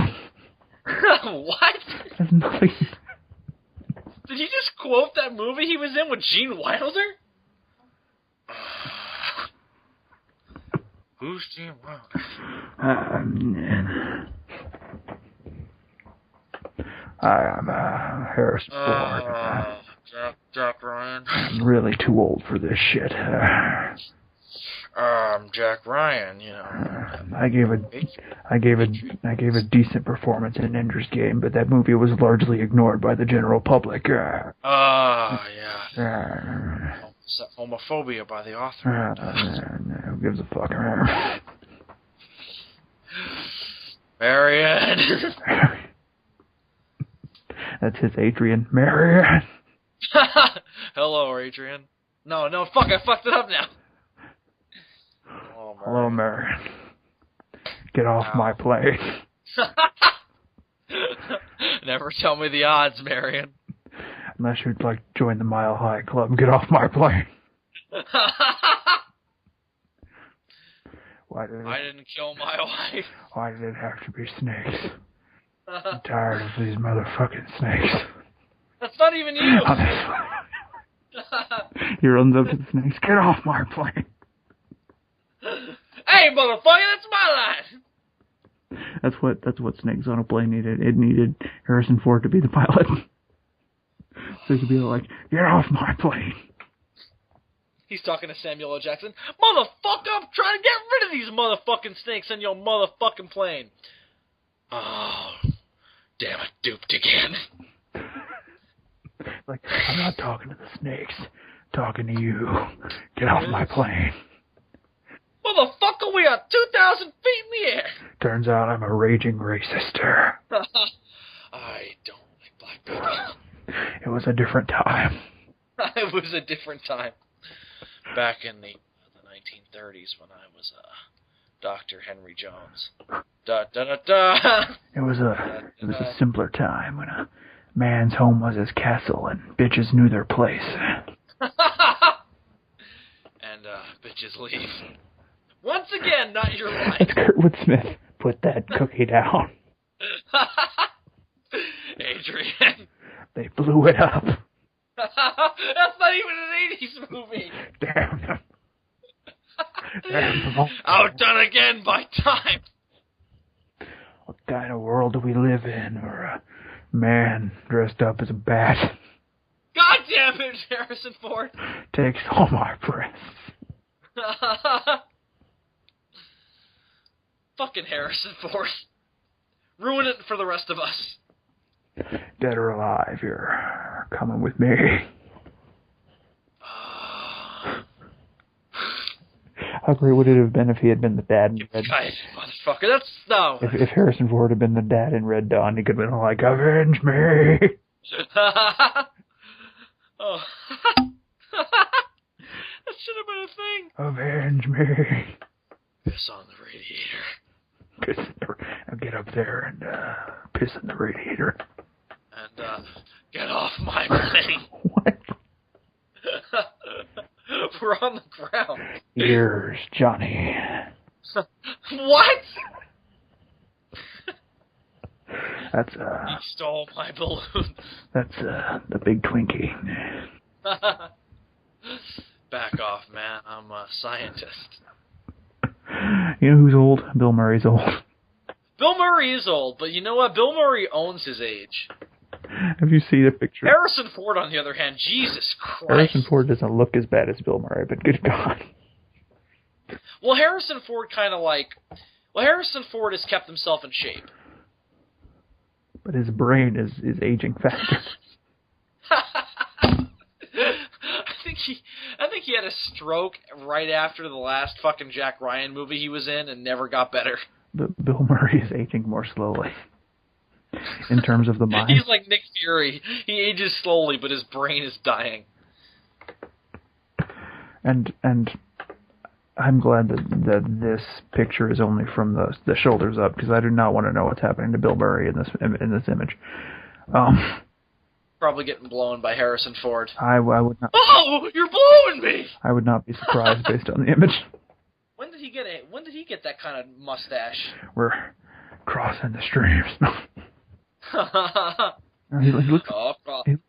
What? There's nothing. Did he just quote that movie he was in with Gene Wilder? Who's Gene Wilder? I'm Harrison Ford. Jack Ryan. I'm really too old for this shit. Jack Ryan, you know. I gave a decent performance in Ender's Game, but that movie was largely ignored by the general public. Yeah. Homophobia by the author. Who gives a fuck? Marion. That's his Adrian. Marion. Hello, Adrian. No, fuck, I fucked it up now. Hello, Marion. Get off my plane. Never tell me the odds, Marion. Unless you'd like to join the Mile High Club, get off my plane. I didn't kill my wife. Why did it have to be snakes? I'm tired of these motherfucking snakes. That's not even you. He runs up to the snakes. Get off my plane. Hey, motherfucker, that's my line. That's what Snakes on a Plane needed. It needed Harrison Ford to be the pilot. So he could be like, get off my plane. He's talking to Samuel L. Jackson. Motherfucker, I'm trying to get rid of these motherfucking snakes on your motherfucking plane. Oh, damn it, duped again. Like, I'm not talking to the snakes. I'm talking to you. Get off my plane. Motherfucker, we are 2,000 feet in the air. Turns out I'm a raging racist. I don't like black people. It was a different time. It was a different time. Back in the 1930s when I was Dr. Henry Jones. Da da da da. It was a simpler time when a man's home was his castle and bitches knew their place. And bitches leave. Once again, not your line. It's Kurtwood Smith. Put that cookie down. Adrian. They blew it up. That's not even an 80s movie. Damn them. Damn them. Outdone again by time. What kind of world do we live in where a man dressed up as a bat God damn it, Harrison Ford. takes all my breasts? Fucking Harrison Ford. Ruin it for the rest of us. Dead or alive, you're coming with me. How great would it have been if he had been the dad in Red Dawn? Motherfucker, that's no. If Harrison Ford had been the dad in Red Dawn, he could have been like, avenge me! Oh. That should have been a thing. Avenge me! Piss on the radiator. Now get up there and piss in the radiator. And get off my plane. What? We're on the ground. Here's Johnny. What? That's He stole my balloon. That's the big Twinkie. Back off, man. I'm a scientist. You know who's old? Bill Murray's old. Bill Murray is old, but you know what? Bill Murray owns his age. Have you seen the picture? Harrison Ford, on the other hand, Jesus Christ. Harrison Ford doesn't look as bad as Bill Murray, but good God. Well, Harrison Ford Harrison Ford has kept himself in shape. But his brain is aging faster. I think he had a stroke right after the last fucking Jack Ryan movie he was in and never got better. But Bill Murray is aging more slowly. In terms of the mind. He's like Nick Fury. He ages slowly, but his brain is dying. And I'm glad that this picture is only from the shoulders up, because I do not want to know what's happening to Bill Murray in this image. Probably getting blown by Harrison Ford. I would not. Oh, you're blowing me! I would not be surprised based on the image. When did he get that kind of mustache? We're crossing the streams. He looks,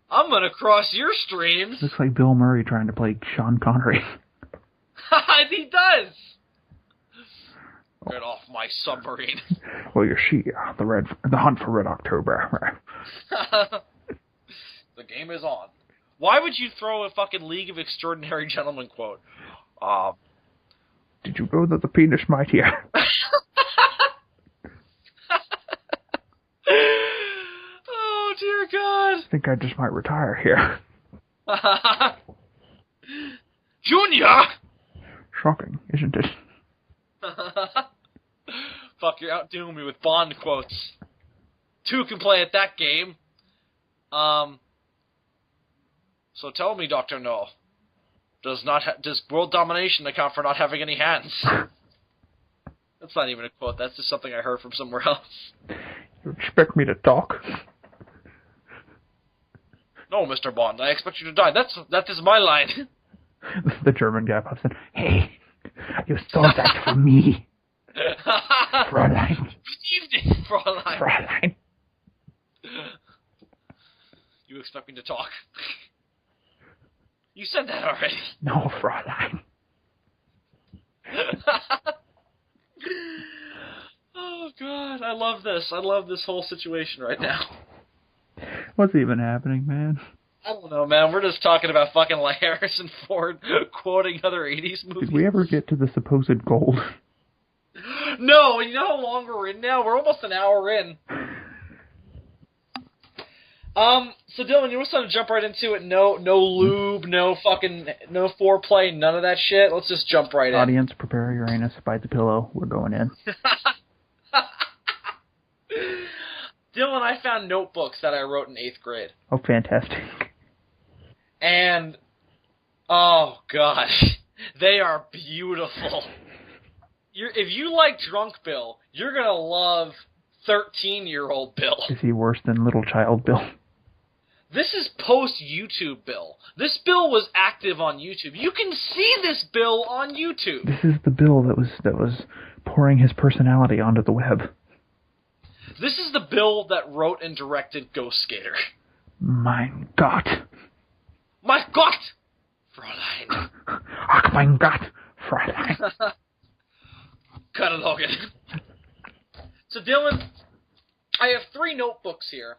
I'm gonna cross your streams. Looks like Bill Murray trying to play Sean Connery. He does. Get off my submarine. Well, you're the hunt for Red October. The game is on. Why would you throw a fucking League of Extraordinary Gentlemen quote? Did you know that the penis might hear? Oh, dear God. I think I just might retire here. Junior! Shocking, isn't it? Fuck, you're outdoing me with Bond quotes. Two can play at that game. So tell me, Dr. No, does world domination account for not having any hands? That's not even a quote. That's just something I heard from somewhere else. You expect me to talk? No, Mr. Bond, I expect you to die. That is my line. The German guy pops in. Hey, You stole that from me. Fräulein. Good evening, Fräulein. Fräulein. You expect me to talk? You said that already. No, Fräulein. Oh, God. I love this. I love this whole situation right now. What's even happening, man? I don't know, man. We're just talking about fucking like Harrison Ford quoting other 80s movies. Did we ever get to the supposed gold? No, you know how long we're in now? We're almost an hour in. So Dylan, you want to jump right into it? No lube, no foreplay, none of that shit. Let's just jump right in. Audience, prepare your anus, bite the pillow. We're going in. Dylan, I found notebooks that I wrote in 8th grade. Oh, fantastic. And, oh gosh, they are beautiful. If you like Drunk Bill, you're going to love 13-year-old Bill. Is he worse than Little Child Bill? This is post-YouTube Bill. This Bill was active on YouTube. You can see this Bill on YouTube. This is the Bill that was pouring his personality onto the web. This is the Bill that wrote and directed Ghost Skater. Mein Gott. My Gott, Fräulein. Ach, mein Gott, Fräulein. Cut it, Logan. So, Dylan, I have 3 notebooks here.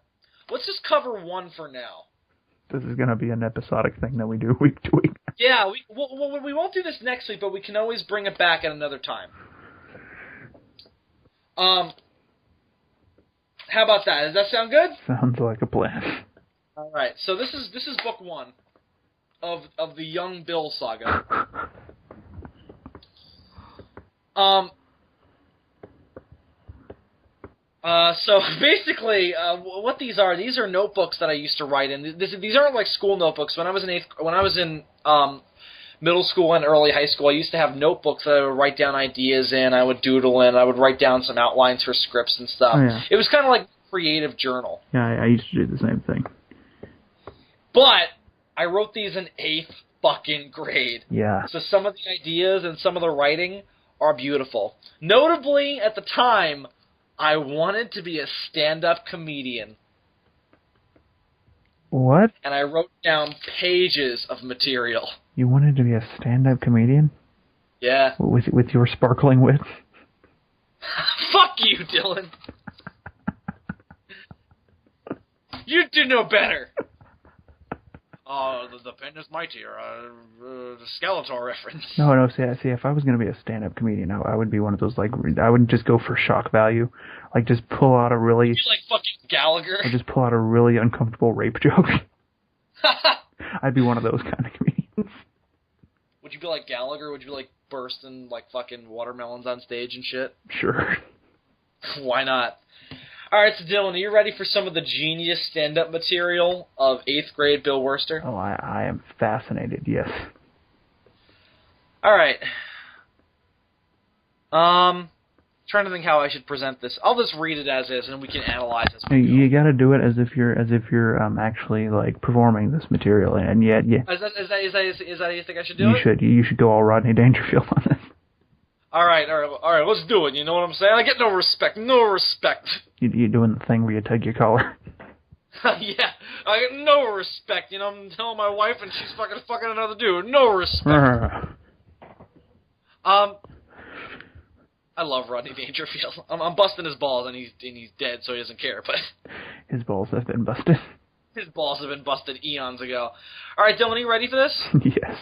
Let's just cover one for now. This is going to be an episodic thing that we do week to week. Yeah, we won't do this next week, but we can always bring it back at another time. How about that? Does that sound good? Sounds like a plan. All right. So this is book 1 of the Young Bill saga. So basically, what these are notebooks that I used to write in. These aren't like school notebooks. When I was in middle school and early high school, I used to have notebooks that I would write down ideas in. I would doodle in. I would write down some outlines for scripts and stuff. Oh, yeah. It was kind of like a creative journal. Yeah, I used to do the same thing. But I wrote these in 8th fucking grade. Yeah. So some of the ideas and some of the writing are beautiful. Notably, at the time, I wanted to be a stand-up comedian. What? And I wrote down pages of material. You wanted to be a stand-up comedian? Yeah. With your sparkling wit? Fuck you, Dylan. You do know better. The pen is mightier. The Skeletor reference. No. See, if I was going to be a stand-up comedian, I would be one of those, like, I wouldn't just go for shock value. Like, just pull out a really... You'd be like fucking Gallagher. I'd just pull out a really uncomfortable rape joke. I'd be one of those kind of comedians. Would you be like Gallagher? Would you be like bursting like fucking watermelons on stage and shit? Sure. Why not? Alright, so Dylan, are you ready for some of the genius stand-up material of 8th grade Bill Wurster? Oh, I am fascinated, yes. Alright. Trying to think how I should present this. I'll just read it as is, and we can analyze as we go. You got to do it as if you're actually like performing this material, and yet yeah. Is that how you think I should do it? You should go all Rodney Dangerfield on this. All right, let's do it. You know what I'm saying? I get no respect. You're doing the thing where you tug your collar. Yeah, I get no respect. You know, I'm telling my wife, and she's fucking another dude. No respect. I love Rodney Dangerfield. I'm busting his balls, and he's dead, so he doesn't care. But his balls have been busted. His balls have been busted eons ago. All right, Dylan, are you ready for this? Yes.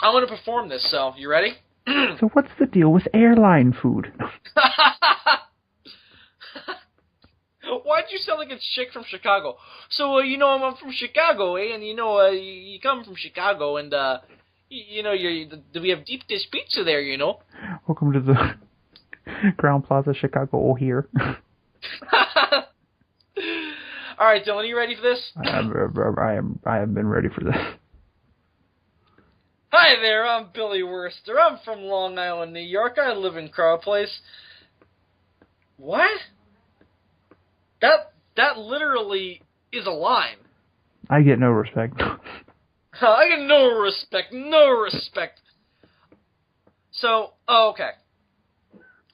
I'm going to perform this. So, you ready? So what's the deal with airline food? Why'd you sound like a chick from Chicago? So, I'm from Chicago, eh? And, you come from Chicago, and, do we have deep dish pizza there, you know? Welcome to the Crown Plaza Chicago O'Hare. All right, Dylan, are you ready for this? I have been ready for this. Hi there, I'm Billy Wurster. I'm from Long Island, New York. I live in Crow Place. What? That literally is a line. I get no respect. I get no respect. So, oh, okay.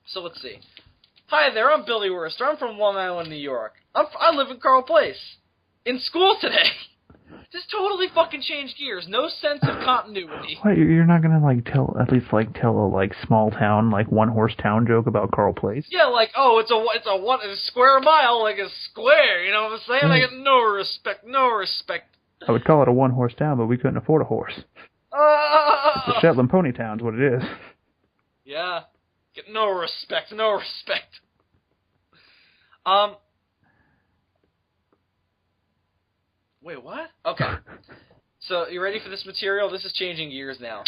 So let's see. Hi there, I'm Billy Worcester. I'm from Long Island, New York. I live in Carl Place. In school today. Just totally fucking change gears. No sense of continuity. What, you're not gonna tell a small town one horse town joke about Carl Place? Yeah, it's a square mile, like a square. You know what I'm saying? I get no respect. I would call it a one horse town, but we couldn't afford a horse. It's a Shetland pony town's what it is. Yeah, get no respect. Wait, what? Okay. So, you ready for this material? This is changing gears now.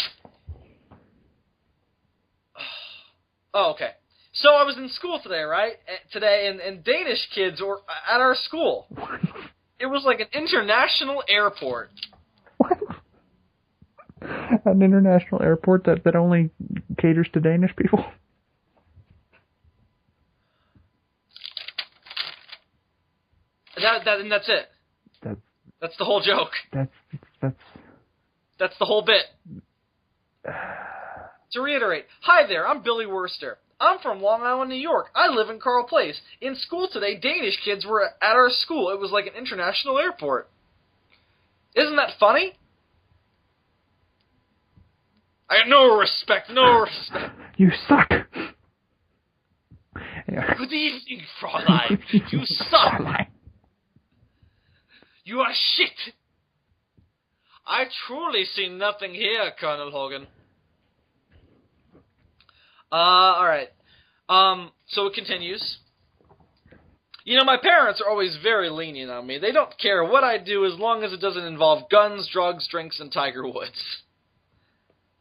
Oh, okay. So, I was in school today, right? And Danish kids were at our school. It was like an international airport. What? An international airport that only caters to Danish people? And that's it. That's the whole joke. That's the whole bit. To reiterate, hi there, I'm Billy Worcester. I'm from Long Island, New York. I live in Carl Place. In school today, Danish kids were at our school. It was like an international airport. Isn't that funny? I got no respect. You suck. Good evening, Fräulein. You suck. You are shit. I truly see nothing here, Colonel Hogan. Alright. So it continues. You know, my parents are always very lenient on me. They don't care what I do as long as it doesn't involve guns, drugs, drinks, and Tiger Woods.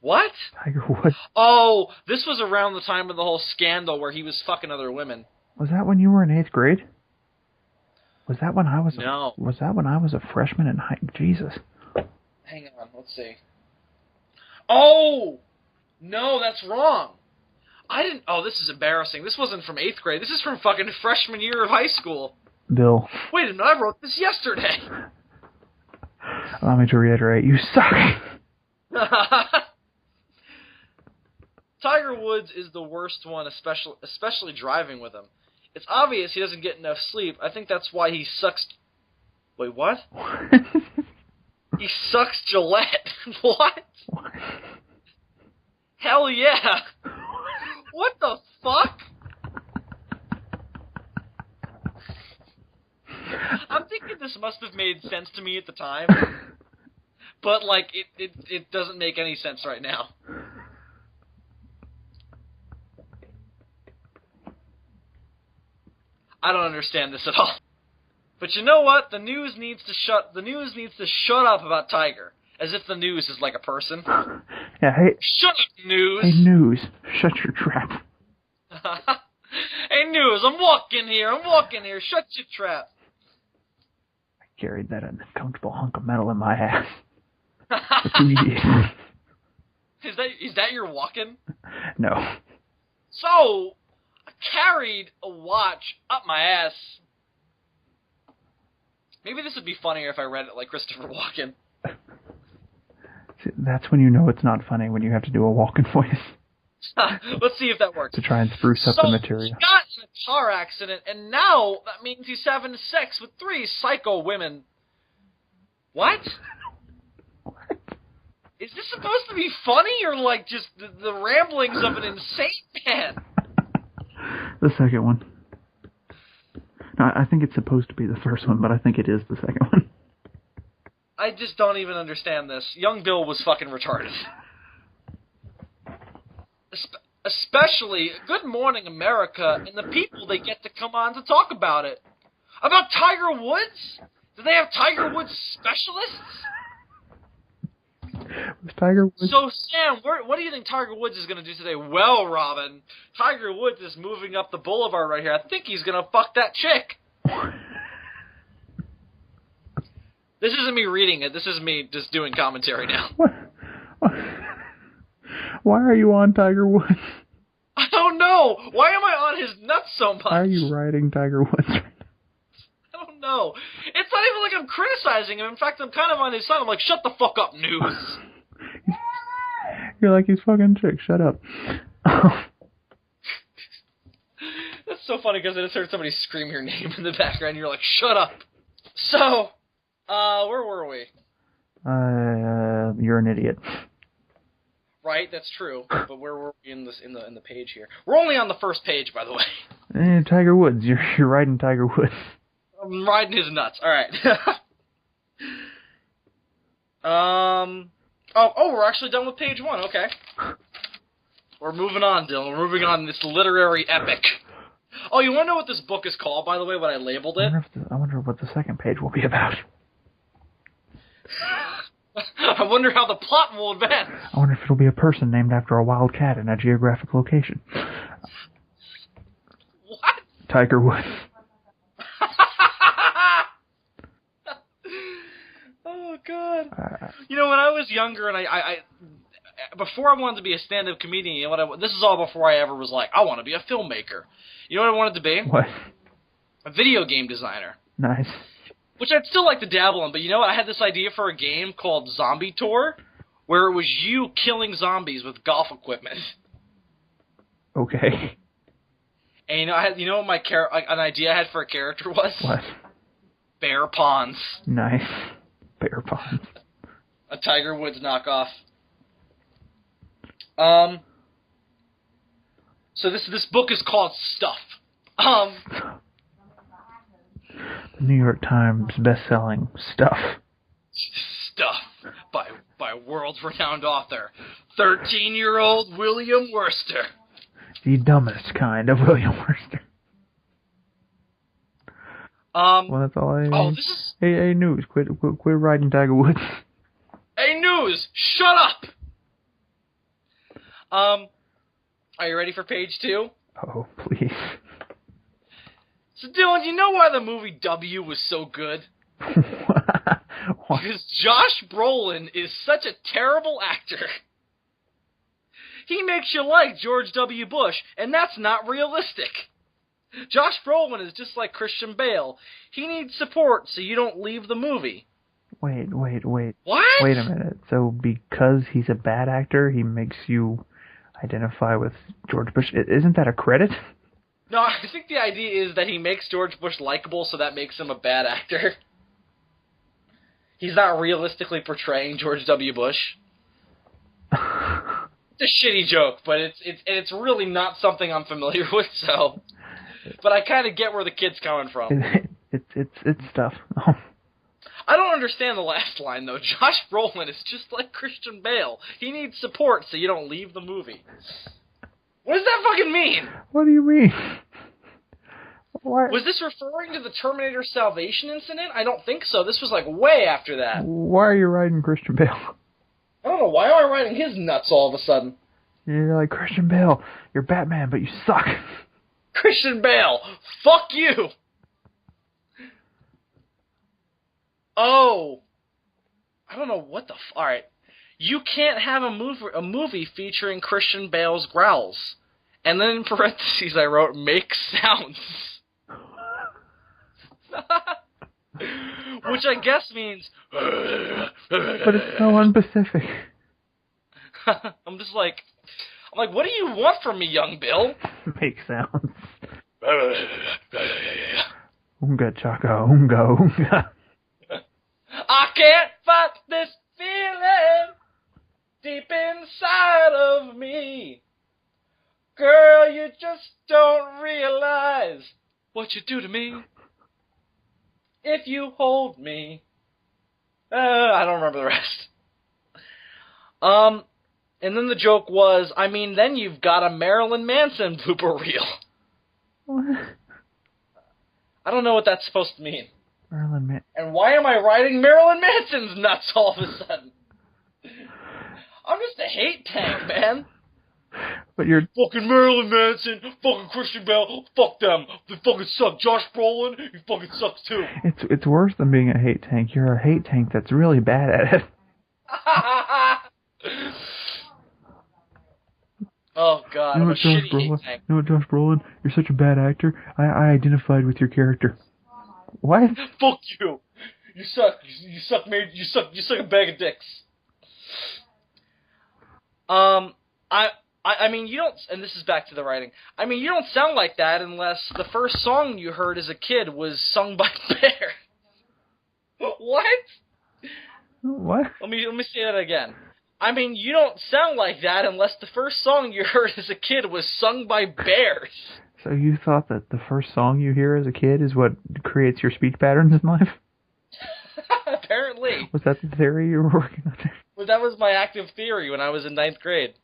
What? Tiger Woods? Oh, this was around the time of the whole scandal where he was fucking other women. Was that when you were in 8th grade? Was that when I was? No. Was that when I was a freshman in high? Jesus. Hang on, let's see. Oh! No, that's wrong. I didn't... Oh, this is embarrassing. This wasn't from 8th grade. This is from fucking freshman year of high school. Bill. Wait a minute, I wrote this yesterday. Allow me to reiterate, you suck. Tiger Woods is the worst one, especially driving with him. It's obvious he doesn't get enough sleep. I think that's why he sucks... Wait, what? He sucks Gillette. What? Hell yeah. What the fuck? I'm thinking this must have made sense to me at the time. But, it doesn't make any sense right now. I don't understand this at all. But you know what? The news needs to shut up about Tiger. As if the news is like a person. Yeah, hey. Shut up, news. Hey, news. Shut your trap. Hey, news. I'm walking here. Shut your trap. I carried that uncomfortable hunk of metal in my ass for 2 years. Is that your walking? No. So, I carried a watch up my ass. Maybe this would be funnier if I read it like Christopher Walken. That's when you know it's not funny, when you have to do a walking voice. Let's see if that works. To try and spruce up the material. He got in a car accident, and now that means he's having sex with 3 psycho women. What? What? Is this supposed to be funny, or just the ramblings of an insane man? The second one. No, I think it's supposed to be the first one, but I think it is the second one. I just don't even understand this. Young Bill was fucking retarded. Especially Good Morning America and the people they get to come on to talk about it. About Tiger Woods? Do they have Tiger Woods specialists? Was Tiger Woods... So, Sam, what do you think Tiger Woods is going to do today? Well, Robin, Tiger Woods is moving up the boulevard right here. I think he's going to fuck that chick. This isn't me reading it. This is me just doing commentary now. What? Why are you on Tiger Woods? I don't know. Why am I on his nuts so much? Why are you riding Tiger Woods? I don't know. It's not even like I'm criticizing him. In fact, I'm kind of on his side. I'm like, shut the fuck up, news. You're like these fucking chicks. Shut up. That's so funny because I just heard somebody scream your name in the background. And you're like, shut up. So, where were we? You're an idiot. Right, that's true. But where were we in the page here? We're only on the first page, by the way. Tiger Woods. You're riding Tiger Woods. I'm riding his nuts. All right. Oh, we're actually done with page 1. Okay. We're moving on, Dylan. We're moving on this literary epic. Oh, you want to know what this book is called, by the way, what I labeled it? I wonder what the second page will be about. I wonder how the plot will advance. I wonder if it'll be a person named after a wild cat in a geographic location. What? Tiger Woods. Oh, God. You know, when I was younger and I before I wanted to be a stand-up comedian, you know what this is all before I ever was like, I want to be a filmmaker. You know what I wanted to be? What? A video game designer. Nice. Which I'd still like to dabble in, but you know what? I had this idea for a game called Zombie Tour, where it was you killing zombies with golf equipment. Okay. And you know what an idea I had for a character was? What? Bear Ponds. Nice. Bear Ponds. A Tiger Woods knockoff. So this book is called Stuff. The New York Times best-selling Stuff. Stuff by world-renowned author, 13-year-old William Worcester. The dumbest kind of William Worcester. Well, that's all I... Oh, this is... Hey, News, quit riding Tiger Woods. Hey, News, shut up! Are you ready for page 2? Oh, please. So, Dylan, you know why the movie W was so good? Because Josh Brolin is such a terrible actor. He makes you like George W. Bush, and that's not realistic. Josh Brolin is just like Christian Bale. He needs support so you don't leave the movie. Wait. What? Wait a minute. So because he's a bad actor, he makes you identify with George Bush? Isn't that a credit? No, I think the idea is that he makes George Bush likable, so that makes him a bad actor. He's not realistically portraying George W. Bush. It's a shitty joke, but it's really not something I'm familiar with, so... But I kind of get where the kid's coming from. It's stuff. I don't understand the last line, though. Josh Brolin is just like Christian Bale. He needs support so you don't leave the movie. What does that fucking mean? What do you mean? What? Was this referring to the Terminator Salvation incident? I don't think so. This was like way after that. Why are you riding Christian Bale? I don't know. Why am I riding his nuts all of a sudden? You're like, Christian Bale, you're Batman, but you suck. Christian Bale, fuck you! Oh. I don't know what the Alright. You can't have a movie featuring Christian Bale's growls. And then in parentheses I wrote, make sounds. Which I guess means... But it's so unspecific. I'm like, what do you want from me, young Bill? Make sounds. Oonga chaka, oonga, oonga. I can't fight this feeling deep inside of me. Girl, you just don't realize what you do to me. If you hold me. I don't remember the rest. And then the joke was, then you've got a Marilyn Manson blooper reel. What? I don't know what that's supposed to mean. Marilyn Manson. And why am I riding Marilyn Manson's nuts all of a sudden? I'm just a hate tank, man. But you're... Fucking Marilyn Manson, fucking Christian Bale, fuck them. They fucking suck. Josh Brolin, he fucking sucks too. It's worse than being a hate tank. You're a hate tank that's really bad at it. Oh, God, I'm a shitty hate tank. You know what, Josh Brolin? You're such a bad actor. I identified with your character. What? Fuck you. You suck. You suck a bag of dicks. I mean, you don't, and this is back to the writing. I mean, you don't sound like that unless the first song you heard as a kid was sung by Bear. What? What? Let me say that again. I mean, you don't sound like that unless the first song you heard as a kid was sung by bears. So you thought that the first song you hear as a kid is what creates your speech patterns in life? Apparently. Was that the theory you were working on there? Well, that was my active theory when I was in 9th grade.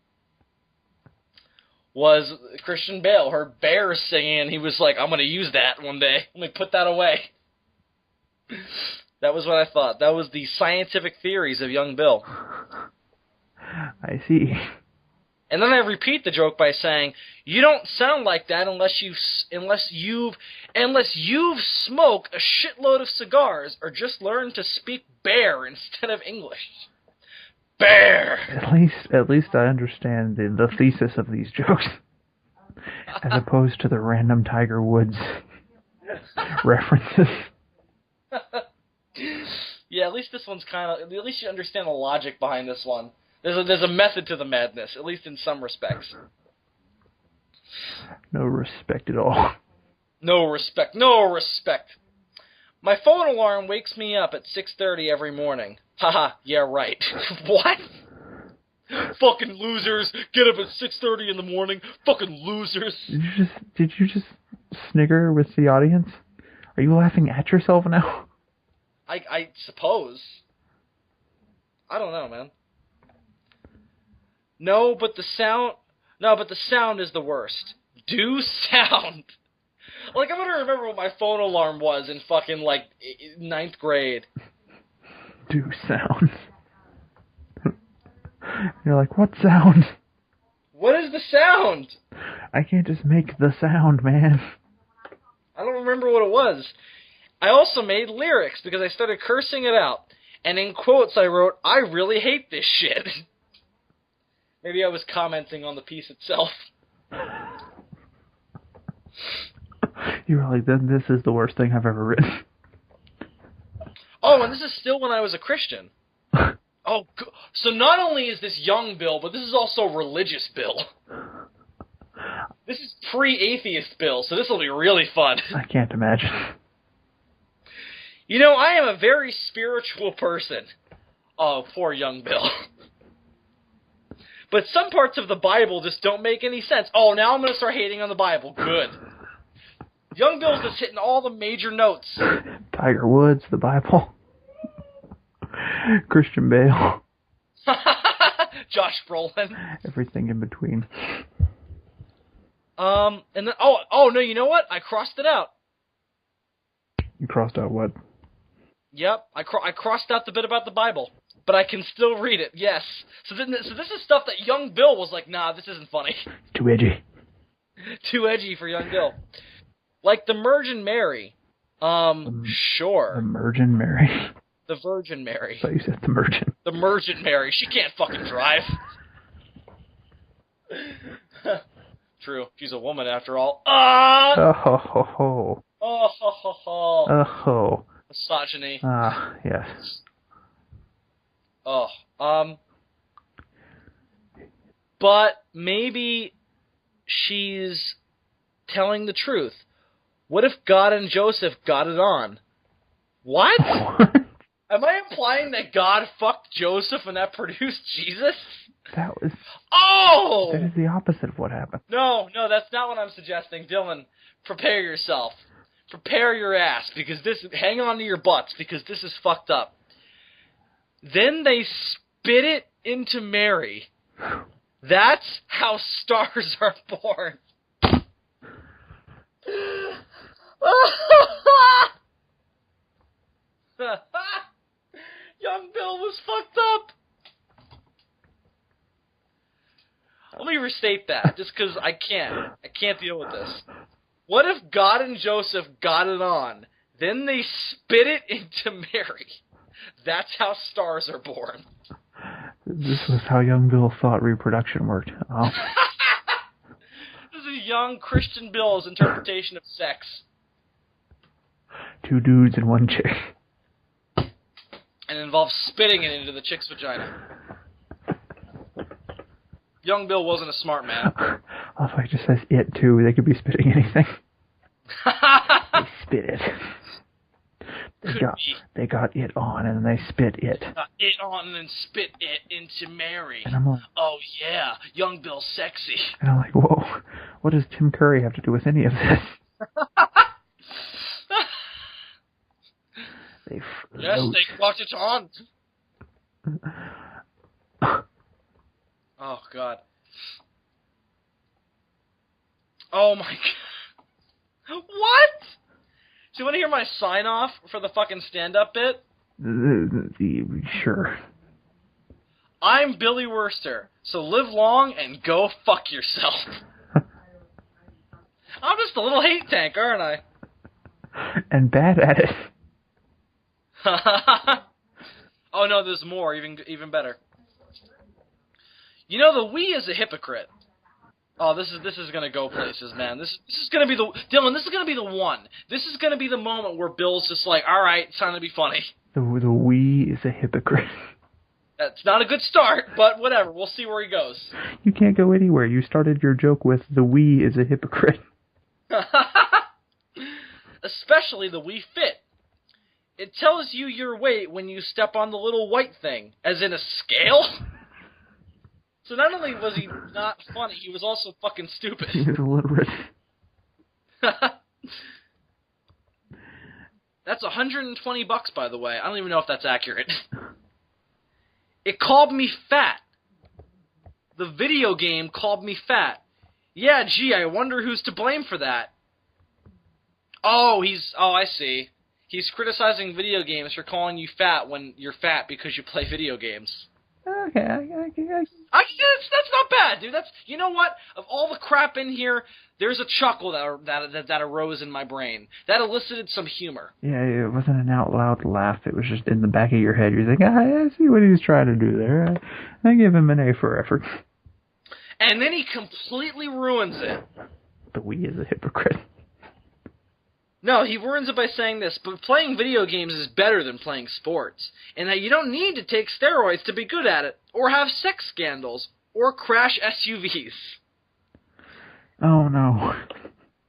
Was Christian Bale heard bears singing, and he was like, I'm going to use that one day. Let me put that away. That was what I thought. That was the scientific theories of young Bill. I see. And then I repeat the joke by saying, "You don't sound like that unless you've smoked a shitload of cigars or just learned to speak bear instead of English." Bear. At least I understand the thesis of these jokes, as opposed to the random Tiger Woods references. Yeah, at least this one's kind of. At least you understand the logic behind this one. There's a method to the madness, at least in some respects. No respect at all. No respect. No respect. My phone alarm wakes me up at 6:30 every morning. Haha, yeah, right. What? Fucking losers. Get up at 6:30 in the morning. Fucking losers. Did you just snigger with the audience? Are you laughing at yourself now? I suppose. I don't know, man. No, but the sound is the worst. Do sound. Like, I'm gonna remember what my phone alarm was in fucking, like, 9th grade. Do sound. You're like, what sound? What is the sound? I can't just make the sound, man. I don't remember what it was. I also made lyrics because I started cursing it out. And in quotes I wrote, "I really hate this shit." Maybe I was commenting on the piece itself. You were like, this is the worst thing I've ever written. Oh, and this is still when I was a Christian. Oh, so not only is this young Bill, but this is also religious Bill. This is pre-atheist Bill, so this will be really fun. I can't imagine. You know, I am a very spiritual person. Oh, poor young Bill. But some parts of the Bible just don't make any sense. Oh, now I'm going to start hating on the Bible. Good. Young Bill's just hitting all the major notes. Tiger Woods, the Bible. Christian Bale. Josh Brolin. Everything in between. And then, oh no, you know what? I crossed it out. You crossed out what? Yep, I crossed out the bit about the Bible, but I can still read it. Yes. So this is stuff that young Bill was like, nah, this isn't funny. Too edgy. Too edgy for young Bill. Like the Virgin Mary. Sure. The Virgin Mary. The Virgin Mary. I thought you said the Virgin. The Virgin Mary. She can't fucking drive. True. She's a woman after all. Oh ho ho ho. Oh ho ho ho. Oh ho. Misogyny. Ah, yes. Oh. But maybe she's telling the truth. What if God and Joseph got it on? What? Am I implying that God fucked Joseph and that produced Jesus? That was... Oh! That is the opposite of what happened. No, that's not what I'm suggesting. Dylan, prepare yourself. Prepare your ass, because hang on to your butts, because this is fucked up. Then they spit it into Mary. That's how stars are born. Young Bill was fucked up. Let me restate that, just because I can't deal with this. What if God and Joseph got it on, then they spit it into Mary? That's how stars are born. This was how young Bill thought reproduction worked. Oh. This is young Christian Bill's interpretation of sex. 2 dudes and 1 chick. And it involves spitting it into the chick's vagina. Young Bill wasn't a smart man. Also, it just says it, too. They could be spitting anything. They spit it. They got it on, and then they spit it. Got it on and then spit it into Mary. And I'm like, oh, yeah, Young Bill's sexy. And I'm like, whoa, what does Tim Curry have to do with any of this? Yes, they got it on. Oh, God. Oh, my God. What? Do you want to hear my sign-off for the fucking stand-up bit? Sure. I'm Billy Wurster, so live long and go fuck yourself. I'm just a little hate tank, aren't I? And bad at it. Oh no, there's more, even better. You know, the we is a hypocrite. Oh, this is gonna go places, man. This is gonna be the Dylan. This is gonna be the one. This is gonna be the moment where Bill's just like, all right, it's time to be funny. The we is a hypocrite. That's not a good start, but whatever. We'll see where he goes. You can't go anywhere. You started your joke with the we is a hypocrite. Especially the we fit. It tells you your weight when you step on the little white thing, as in a scale. So not only was he not funny, he was also fucking stupid. He was illiterate. That's $120, by the way. I don't even know if that's accurate. It called me fat. The video game called me fat. Yeah, gee, I wonder who's to blame for that. Oh, I see. He's criticizing video games for calling you fat when you're fat because you play video games. Okay, that's not bad, dude. You know what? Of all the crap in here, there's a chuckle that arose in my brain. That elicited some humor. Yeah, it wasn't an out loud laugh. It was just in the back of your head. You're thinking, I see what he's trying to do there. I give him an A for effort. And then he completely ruins it. The we is a hypocrite. No, he ruins it by saying this, but playing video games is better than playing sports, and that you don't need to take steroids to be good at it, or have sex scandals, or crash SUVs. Oh, no.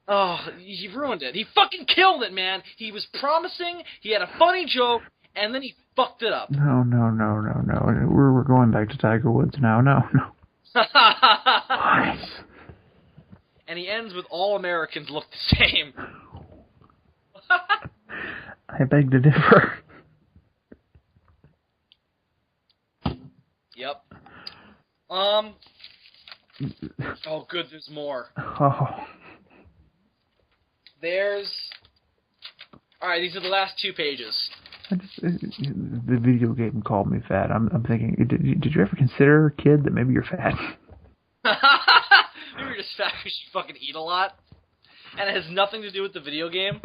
Oh, he ruined it. He fucking killed it, man. He was promising, he had a funny joke, and then he fucked it up. No. We're going back to Tiger Woods now. No. Why? And he ends with all Americans look the same. I beg to differ. Yep. Oh, good, there's more. Oh. Alright, these are the last 2 pages. The video game called me fat. I'm thinking, did you ever consider, kid, that maybe you're fat? Maybe you're just fat because you fucking eat a lot? And it has nothing to do with the video game?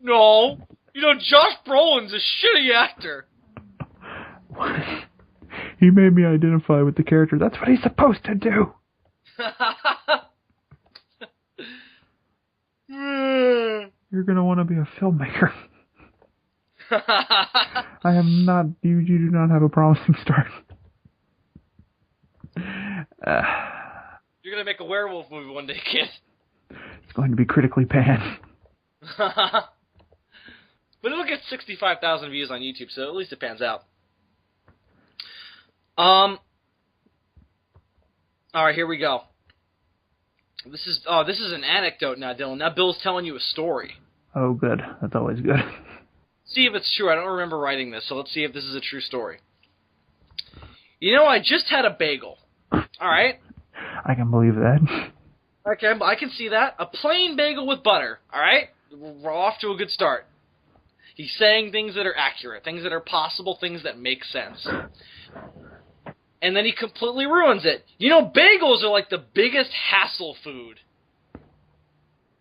No. You know, Josh Brolin's a shitty actor. He made me identify with the character. That's what he's supposed to do. You're going to want to be a filmmaker. I am not... You do not have a promising start. You're going to make a werewolf movie one day, kid. It's going to be critically panned. But it'll get 65,000 views on YouTube, so at least it pans out. Alright, here we go. This is an anecdote now, Dylan. Now Bill's telling you a story. Oh, good. That's always good. See if it's true. I don't remember writing this, so let's see if this is a true story. You know, I just had a bagel. Alright? I can believe that. Okay, I can see that. A plain bagel with butter. Alright? We're off to a good start. He's saying things that are accurate, things that are possible, things that make sense. And then he completely ruins it. You know, bagels are like the biggest hassle food.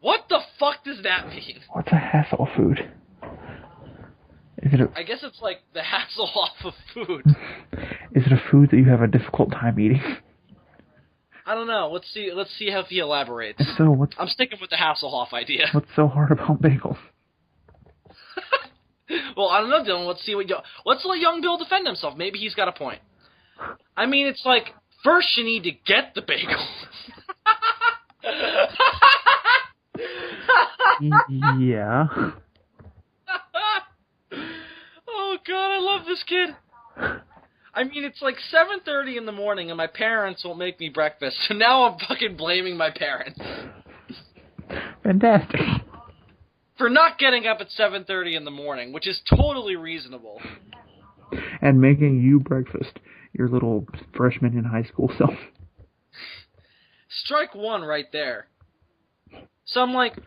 What the fuck does that mean? What's a hassle food? I guess it's like the hassle off of food. Is it a food that you have a difficult time eating? I don't know. Let's see how he elaborates. If so, I'm sticking with the Hasselhoff idea. What's so hard about bagels? Well, I don't know, Dylan. Let's let young Bill defend himself. Maybe he's got a point. I mean, it's like First, you need to get the bagel. Yeah. Oh, God, I love this kid. I mean, it's like 7:30 in the morning, and my parents won't make me breakfast, so now I'm fucking blaming my parents. Fantastic. For not getting up at 7:30 in the morning, which is totally reasonable. And making you breakfast, your little freshman in high school self. Strike one right there. So I'm like,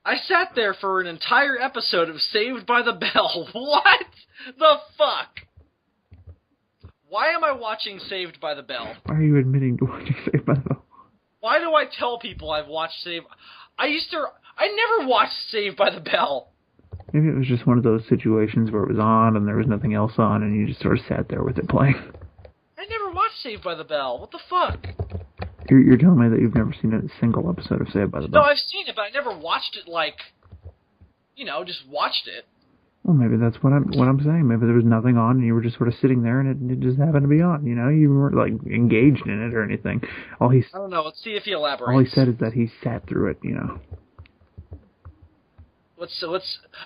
I sat there for an entire episode of Saved by the Bell. What the fuck? Why am I watching Saved by the Bell? Why are you admitting to watching Saved by the Bell? Why do I tell people I've watched Saved... I never watched Saved by the Bell. Maybe it was just one of those situations where it was on and there was nothing else on and you just sort of sat there with it playing. I never watched Saved by the Bell. What the fuck? You're telling me that you've never seen a single episode of Saved by the Bell? No, I've seen it, but I never watched it like... just watched it. Well, maybe that's what I'm saying. Maybe there was nothing on, and you were just sort of sitting there, and it just happened to be on. You weren't like engaged in it or anything. I don't know. Let's see if he elaborates. All he said is that he sat through it. And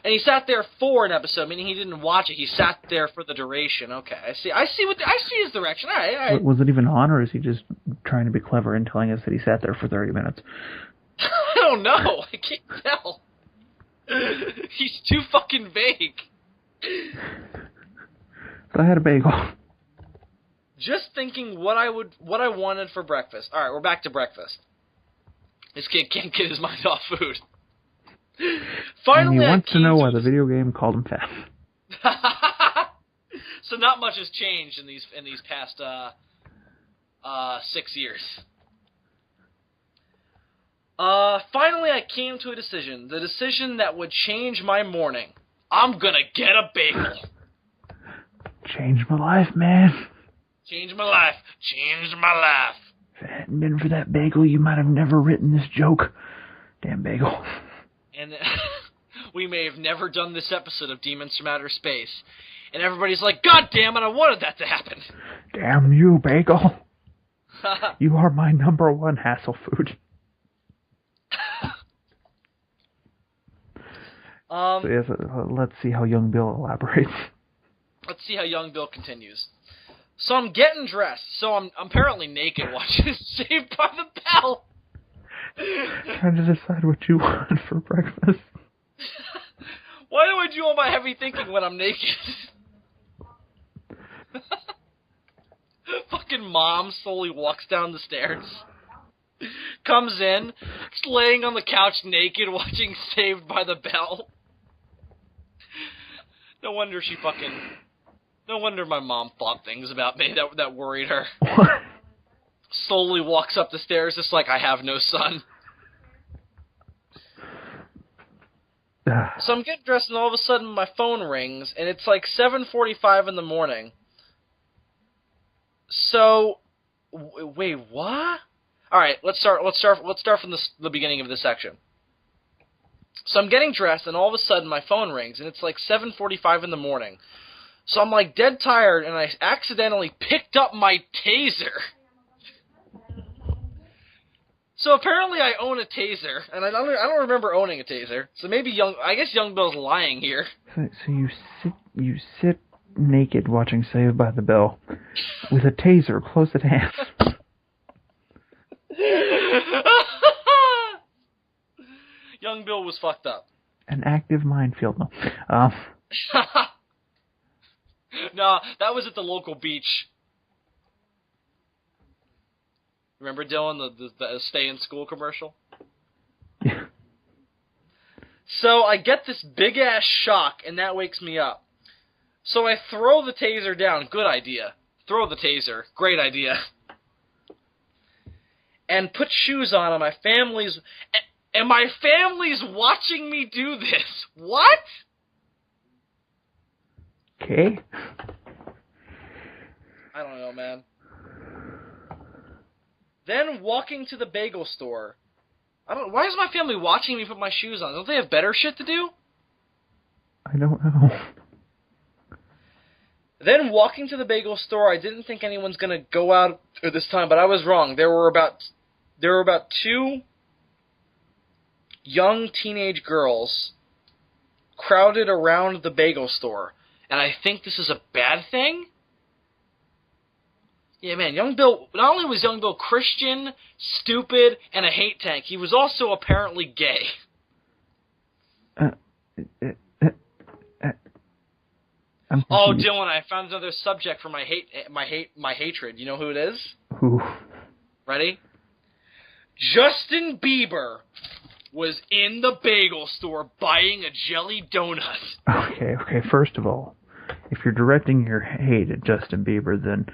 he sat there for an episode, meaning he didn't watch it. He sat there for the duration. Okay, I see. I see his direction. All right. Was it even on, or is he just trying to be clever and telling us that he sat there for 30 minutes? I don't know. I can't tell. He's too fucking vague. But I had a bagel. Just thinking what I wanted for breakfast. All right, we're back to breakfast. This kid can't get his mind off food. Finally, and he wants to know why the video game called him fat. So not much has changed in these past 6 years. Finally, I came to a decision. The decision that would change my morning. I'm gonna get a bagel. Change my life, man. Change my life. Change my life. If it hadn't been for that bagel, you might have never written this joke. Damn bagel. And we may have never done this episode of Demons from Outer Space. And everybody's like, God damn it, I wanted that to happen. Damn you, bagel. You are my number one hassle food. So yes, let's see how young Bill elaborates. Let's see how young Bill continues. So I'm getting dressed. So I'm apparently naked watching Saved by the Bell. Trying to decide what you want for breakfast. Why do I do all my heavy thinking when I'm naked? Fucking mom slowly walks down the stairs. Comes in, just laying on the couch naked watching Saved by the Bell. No wonder my mom thought things about me that worried her. What? Slowly walks up the stairs just like, I have no son. So I'm getting dressed and all of a sudden my phone rings and it's like 7:45 in the morning. So, wait, what? Alright, let's start from the beginning of this section. So I'm getting dressed, and all of a sudden my phone rings, and it's like 7:45 in the morning. So I'm like dead tired, and I accidentally picked up my taser. So apparently I own a taser, and I don't remember owning a taser. So maybe young Bill's lying here. So you sit naked watching Saved by the Bell with a taser close at hand. Young Bill was fucked up. An active minefield. No. No, that was at the local beach. Remember, Dylan, the stay in school commercial? Yeah. So I get this big ass shock, and that wakes me up. So I throw the taser down. Good idea. Throw the taser. Great idea. And put shoes on, and my family's watching me do this. What? Okay. I don't know, man. Then walking to the bagel store. Why is my family watching me put my shoes on? Don't they have better shit to do? I don't know. Then walking to the bagel store, I didn't think anyone's gonna go out at this time, but I was wrong. There were about 2 young teenage girls crowded around the bagel store, and I think this is a bad thing. Yeah, man, young Bill, not only was young Bill Christian, stupid, and a hate tank, he was also apparently gay. Oh, Dylan, I found another subject for my hatred. You know who it is? Who? Ready? Justin Bieber was in the bagel store buying a jelly donut. Okay, first of all, if you're directing your hate at Justin Bieber, then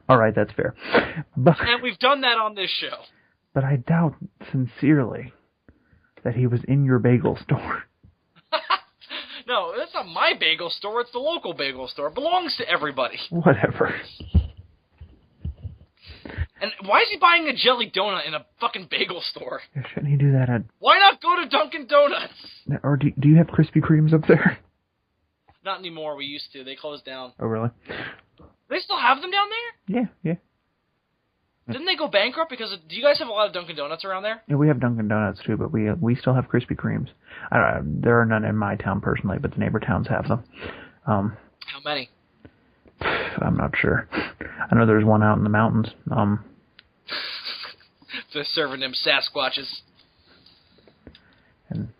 alright, that's fair. And we've done that on this show. But I doubt sincerely that he was in your bagel store. No, that's not my bagel store, it's the local bagel store. It belongs to everybody. Whatever. And why is he buying a jelly donut in a fucking bagel store? Shouldn't he do that at... Why not go to Dunkin' Donuts? Or do you have Krispy Kremes up there? Not anymore, we used to. They closed down. Oh, really? They still have them down there? Yeah. Didn't they go bankrupt? Because do you guys have a lot of Dunkin' Donuts around there? Yeah, we have Dunkin' Donuts too, but we still have Krispy Kremes. There are none in my town personally, but the neighbor towns have them. How many? I'm not sure. I know there's one out in the mountains. They're serving them Sasquatches. And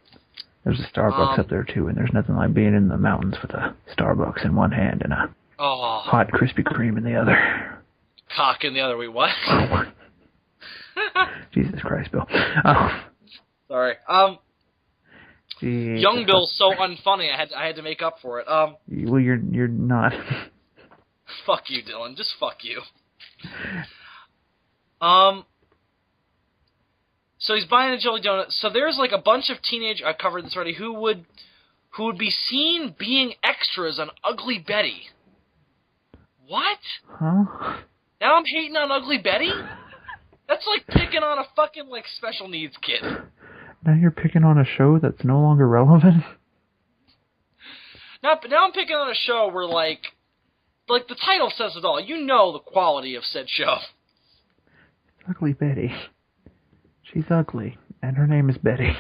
there's a Starbucks up there too, and there's nothing like being in the mountains with a Starbucks in one hand and a hot Krispy Kreme in the other. Cock in the other. Wait, what? Jesus Christ, Bill. Sorry. Young Bill's so unfunny. I had to make up for it. Well, you're not. Fuck you, Dylan. Just fuck you. So he's buying a jelly donut. So there's like a bunch of teenage. I covered this already. Who would be seen being extras on Ugly Betty? What? Huh? Now I'm hating on Ugly Betty? That's like picking on a fucking, like, special needs kid. Now you're picking on a show that's no longer relevant? Now I'm picking on a show where, like the title says it all. You know the quality of said show. Ugly Betty. She's ugly, and her name is Betty.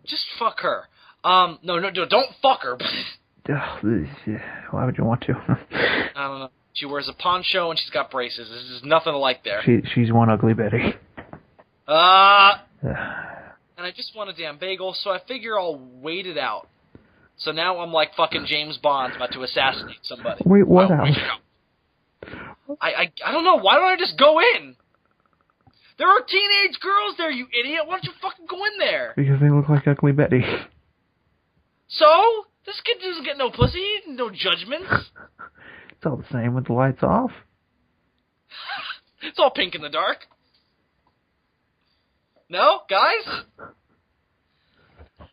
Just fuck her. No, don't fuck her. Why would you want to? I don't know. She wears a poncho and she's got braces. There's nothing to like there. She's one ugly Betty. And I just want a damn bagel, so I figure I'll wait it out. So now I'm like fucking James Bond about to assassinate somebody. Wait, what out? I don't know. Why don't I just go in? There are teenage girls there, you idiot. Why don't you fucking go in there? Because they look like Ugly Betty. So? This kid doesn't get no pussy, no judgments. It's all the same with the lights off. It's all pink in the dark. No, guys?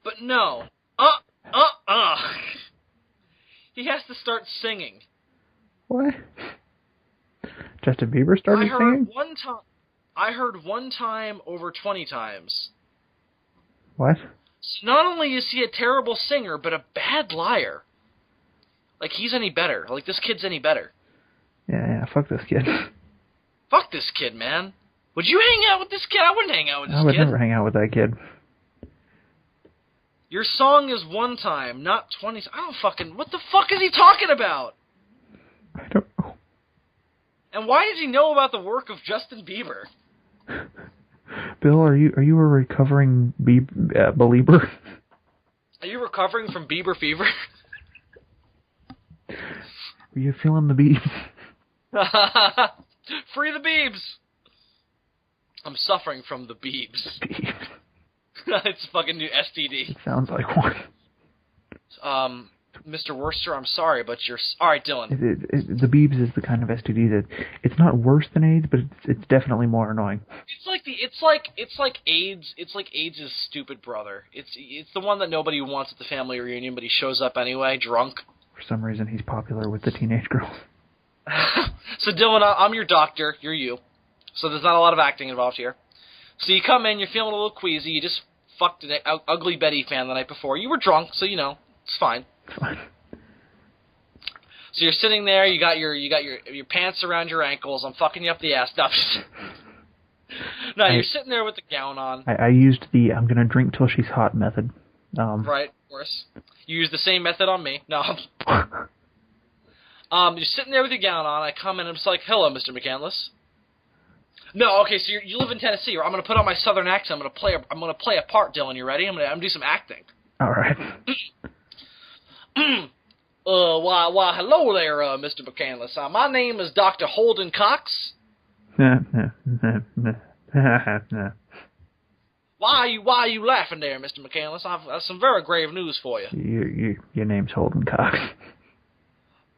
But no. He has to start singing. What? Justin Bieber started singing? I heard one time over 20 times. What? So not only is he a terrible singer, but a bad liar. Like, he's any better. Like, this kid's any better. Yeah, fuck this kid. Fuck this kid, man. Would you hang out with this kid? I wouldn't hang out with this kid. I would never hang out with that kid. Your song is one time, not 20. I don't fucking... What the fuck is he talking about? I don't know. And why does he know about the work of Justin Bieber? Bill, are you a recovering believer? Are you recovering from Bieber fever? Are you feeling the beebs? Free the beebs! I'm suffering from the beebs. Beebs. It's a fucking new STD. It sounds like one. Mr. Worcester, I'm sorry, but you're... Alright, Dylan. The beebs is the kind of STD that... It's not worse than AIDS, but it's definitely more annoying. It's like AIDS. It's like AIDS' stupid brother. It's the one that nobody wants at the family reunion, but he shows up anyway, drunk. For some reason, he's popular with the teenage girls. So, Dylan, I'm your doctor. You're you. So there's not a lot of acting involved here. So you come in, you're feeling a little queasy. You just fucked an Ugly Betty fan the night before. You were drunk, so, you know, it's fine. It's fine. So you're sitting there, you got your pants around your ankles. I'm fucking you up the ass. No, you're sitting there with the gown on. I used the I'm gonna drink till she's hot method. Right, of course. You use the same method on me. No. You're sitting there with your gown on. I come in and I'm just like, hello, Mr. McCandless. No, okay, so you live in Tennessee. Right? I'm gonna put on my southern accent. I'm gonna play a part, Dylan. You ready? I'm gonna do some acting. All right. Why, hello there, Mr. McCandless. My name is Dr. Holden Cox. Why are you laughing there, Mr. McCandless? I've some very grave news for you. Your name's Holden Cox.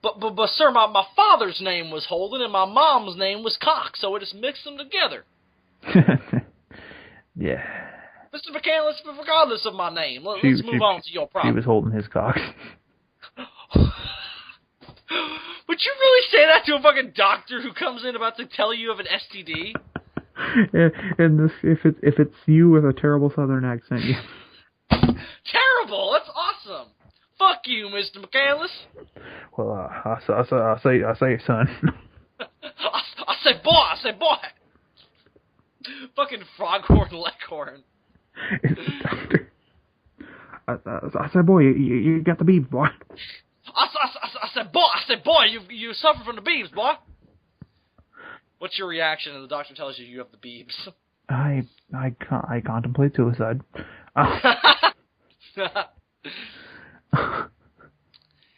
But sir, my father's name was Holden and my mom's name was Cox, so we just mixed them together. Yeah. Mr. McCandless, regardless of my name, let's move on to your problem. He was holding his cock. Would you really say that to a fucking doctor who comes in about to tell you of an STD? And if it's you with a terrible southern accent, yeah. Terrible! That's awesome. Fuck you, Mr. McCandless. Well, I say, son. I say, boy. Fucking foghorn leghorn. It's the doctor. I say, boy, you got the beebs, boy. I said, boy, you suffer from the beebs, boy. What's your reaction? And the doctor tells you have the beebs. I contemplate suicide.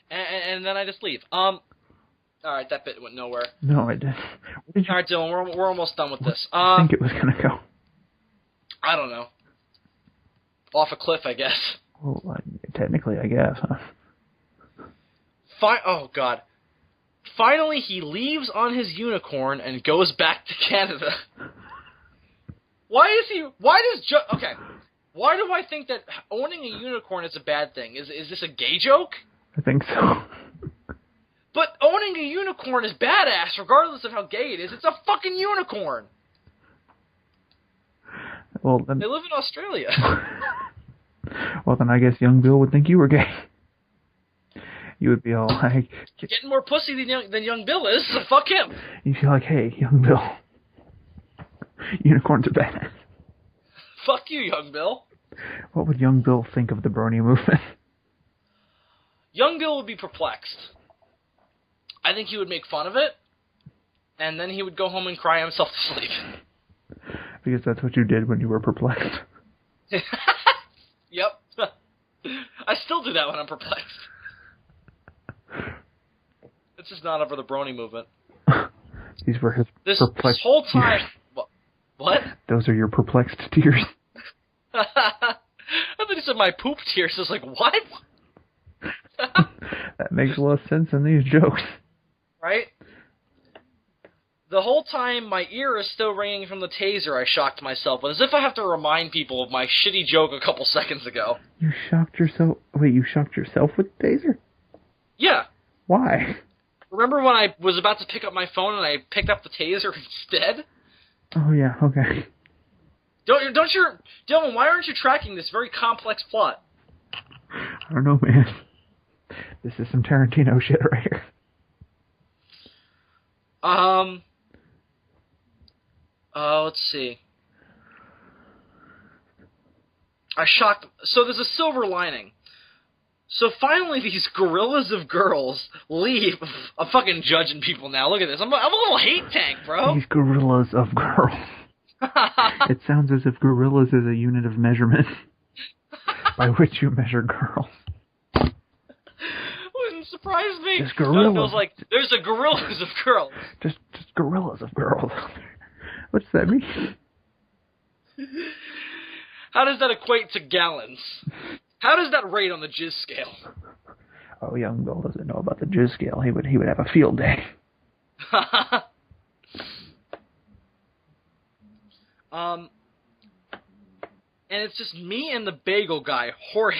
And then I just leave. All right, that bit went nowhere. No, it didn't. All right, Dylan, we're almost done with this. I think it was gonna go. I don't know. Off a cliff, I guess. Well, technically, I guess. Huh? Oh God! Finally, he leaves on his unicorn and goes back to Canada. Why do I think that owning a unicorn is a bad thing? Is this a gay joke? I think so. But owning a unicorn is badass, regardless of how gay it is. It's a fucking unicorn. Well, then, they live in Australia. Well, then I guess young Bill would think you were gay. You would be all like... Getting more pussy than young Bill is, so fuck him. You'd be like, hey, young Bill. Unicorns are badass. Fuck you, young Bill. What would young Bill think of the brony movement? Young Bill would be perplexed. I think he would make fun of it, and then he would go home and cry himself to sleep. Because that's what you did when you were perplexed. Yep. I still do that when I'm perplexed. It's just not over the brony movement. These were his this perplexed whole time... tears. What? Those are your perplexed tears. I thought he said my poop tears. I was like, what? That makes a lot of sense in these jokes. Right? The whole time, my ear is still ringing from the taser I shocked myself with, as if I have to remind people of my shitty joke a couple seconds ago. You shocked yourself? Wait, you shocked yourself with the taser? Yeah. Why? Remember when I was about to pick up my phone and I picked up the taser instead? Oh, yeah, okay. Dylan, why aren't you tracking this very complex plot? I don't know, man. This is some Tarantino shit right here. Let's see. So there's a silver lining. So finally these gorillas of girls leave. I'm fucking judging people now. Look at this. I'm a little hate tank, bro. These gorillas of girls. It sounds as if gorillas is a unit of measurement by which you measure girls. Wouldn't surprise me. Just gorillas. It feels like there's a gorillas of girls. Just gorillas of girls. What does that mean? How does that equate to gallons? How does that rate on the jizz scale? Oh, young Bill doesn't know about the jizz scale. He would have a field day. And it's just me and the bagel guy, Jorge.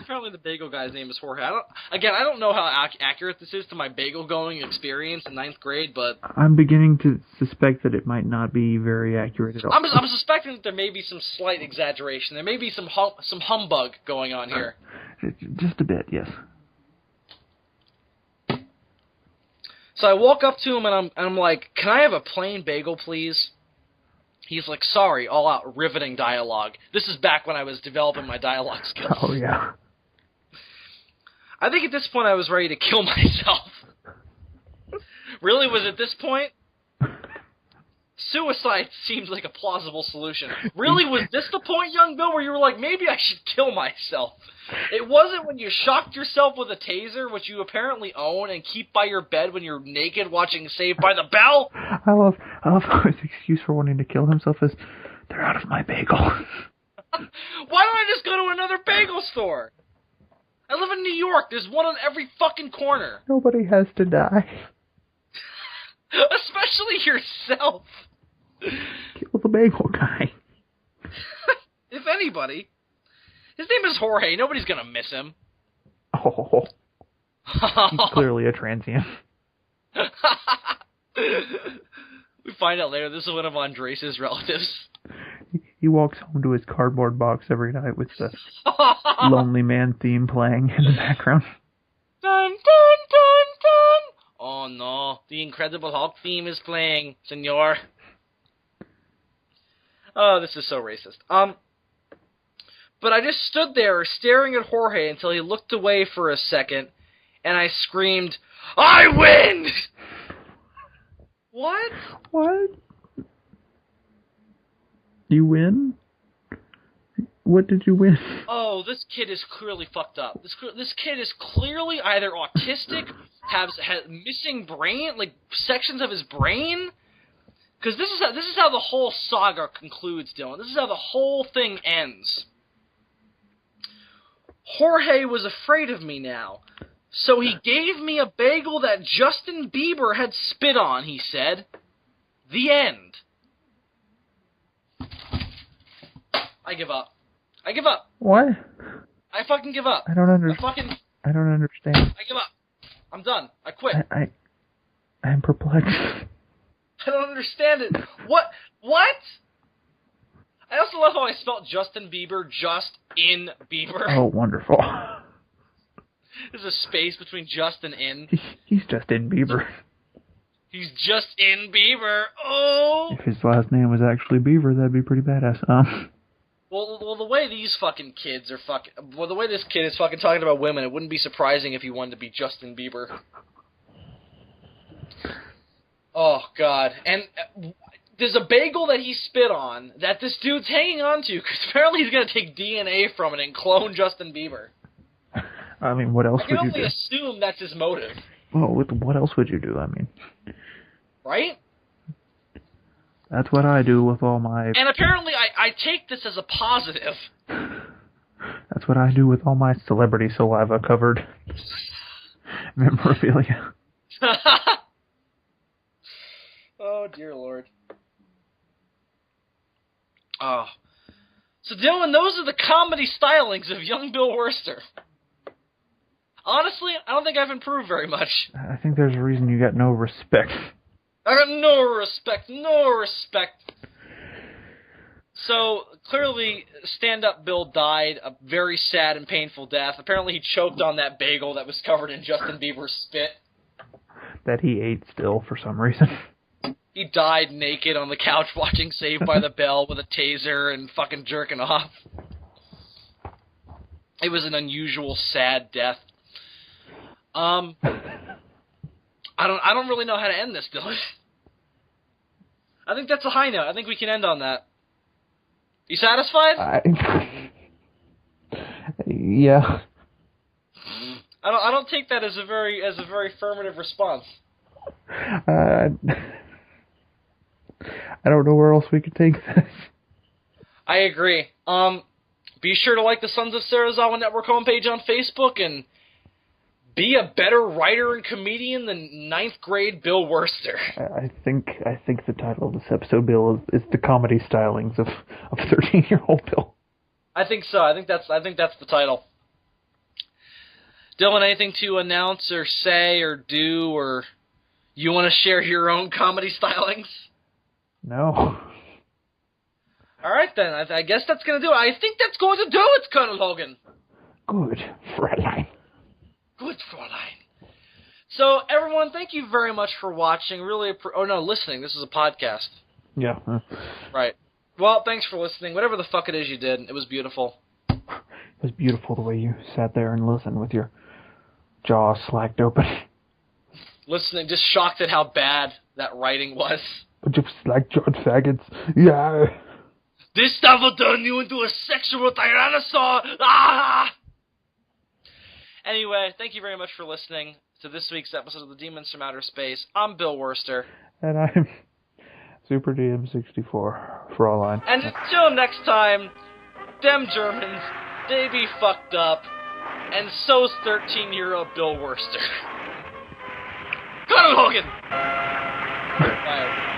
Apparently the bagel guy's name is Jorge. I don't know how accurate this is to my bagel-going experience in 9th grade, but... I'm beginning to suspect that it might not be very accurate at all. I'm suspecting that there may be some slight exaggeration. There may be some humbug going on here. Just a bit, yes. So I walk up to him and I'm like, "Can I have a plain bagel, please?" He's like, "Sorry," all out riveting dialogue. This is back when I was developing my dialogue skills. Oh, yeah. I think at this point I was ready to kill myself. Really, was at this point? Suicide seems like a plausible solution. Really, was this the point, young Bill, where you were like, maybe I should kill myself? It wasn't when you shocked yourself with a taser, which you apparently own and keep by your bed when you're naked watching Saved by the Bell? I love how his excuse for wanting to kill himself is, they're out of my bagel. Why don't I just go to another bagel store? I live in New York. There's one on every fucking corner. Nobody has to die. Especially yourself. Kill the bagel guy. If anybody. His name is Jorge. Nobody's gonna miss him. Oh. He's clearly a transient. We find out later this is one of Andres' relatives. He walks home to his cardboard box every night with the Lonely Man theme playing in the background. Dun, dun, dun, dun. Oh no, the Incredible Hulk theme is playing, senor. Oh, this is so racist. But I just stood there staring at Jorge until he looked away for a second, and I screamed, "I win!" What? What? You win? What did you win? Oh, this kid is clearly fucked up. This kid is clearly either autistic, has missing brain, like sections of his brain. Because this is how the whole saga concludes, Dylan. This is how the whole thing ends. Jorge was afraid of me now, so he gave me a bagel that Justin Bieber had spit on, he said. The end. I give up. I give up. What? I fucking give up. I don't understand. I don't understand. I give up. I'm done. I quit. I'm perplexed. I don't understand it. What? I also love how I spelled Justin Bieber just in Bieber. Oh, wonderful. There's a space between just and in. He's just in Bieber. He's just in Bieber. Oh! If his last name was actually Beaver, that'd be pretty badass. Well, the way these fucking kids are the way this kid is fucking talking about women, it wouldn't be surprising if he wanted to be Justin Bieber. Oh, God. And there's a bagel that he spit on that this dude's hanging on to, because apparently he's going to take DNA from it and clone Justin Bieber. I mean, what else would you do? I can only assume that's his motive. Well, what else would you do? I mean... Right? That's what I do with all my... And apparently I take this as a positive. That's what I do with all my celebrity saliva-covered memorabilia. Oh, dear Lord. Oh. So, Dylan, those are the comedy stylings of young Bill Worcester. Honestly, I don't think I've improved very much. I think there's a reason you got no respect. I got no respect. So, clearly, Stand-Up Bill died a very sad and painful death. Apparently he choked on that bagel that was covered in Justin Bieber's spit. That he ate still, for some reason. He died naked on the couch watching Saved by the Bell with a taser and fucking jerking off. It was an unusual, sad death. I don't really know how to end this, Dylan. I think that's a high note. I think we can end on that. You satisfied? Yeah. I don't take that as a very affirmative response. I don't know where else we could take this. I agree. Be sure to like the Sons of Sarazawa Network homepage on Facebook and be a better writer and comedian than 9th grade Bill Worcester. I think the title of this episode, Bill, is the comedy stylings of 13-year-old Bill. I think so. I think that's the title. Dylan, anything to announce or say or do, or you want to share your own comedy stylings? No. All right, then. I guess that's going to do it. I think that's going to do it, Colonel Hogan. Good, Fräulein. Good, Fräulein. So, everyone, thank you very much for watching. Really, listening. This is a podcast. Yeah. Right. Well, thanks for listening. Whatever the fuck it is you did, it was beautiful. It was beautiful the way you sat there and listened with your jaw slacked open. Listening, just shocked at how bad that writing was. But you slack-jawed faggots. Yeah. This stuff will turn you into a sexual tyrannosaur! Ah! Anyway, thank you very much for listening to this week's episode of The Demons from Outer Space. I'm Bill Worster. And I'm Super DM64 for all I know. And until next time, them Germans, they be fucked up, and so's 13-year-old Bill Worster. Colonel Hogan! Bye.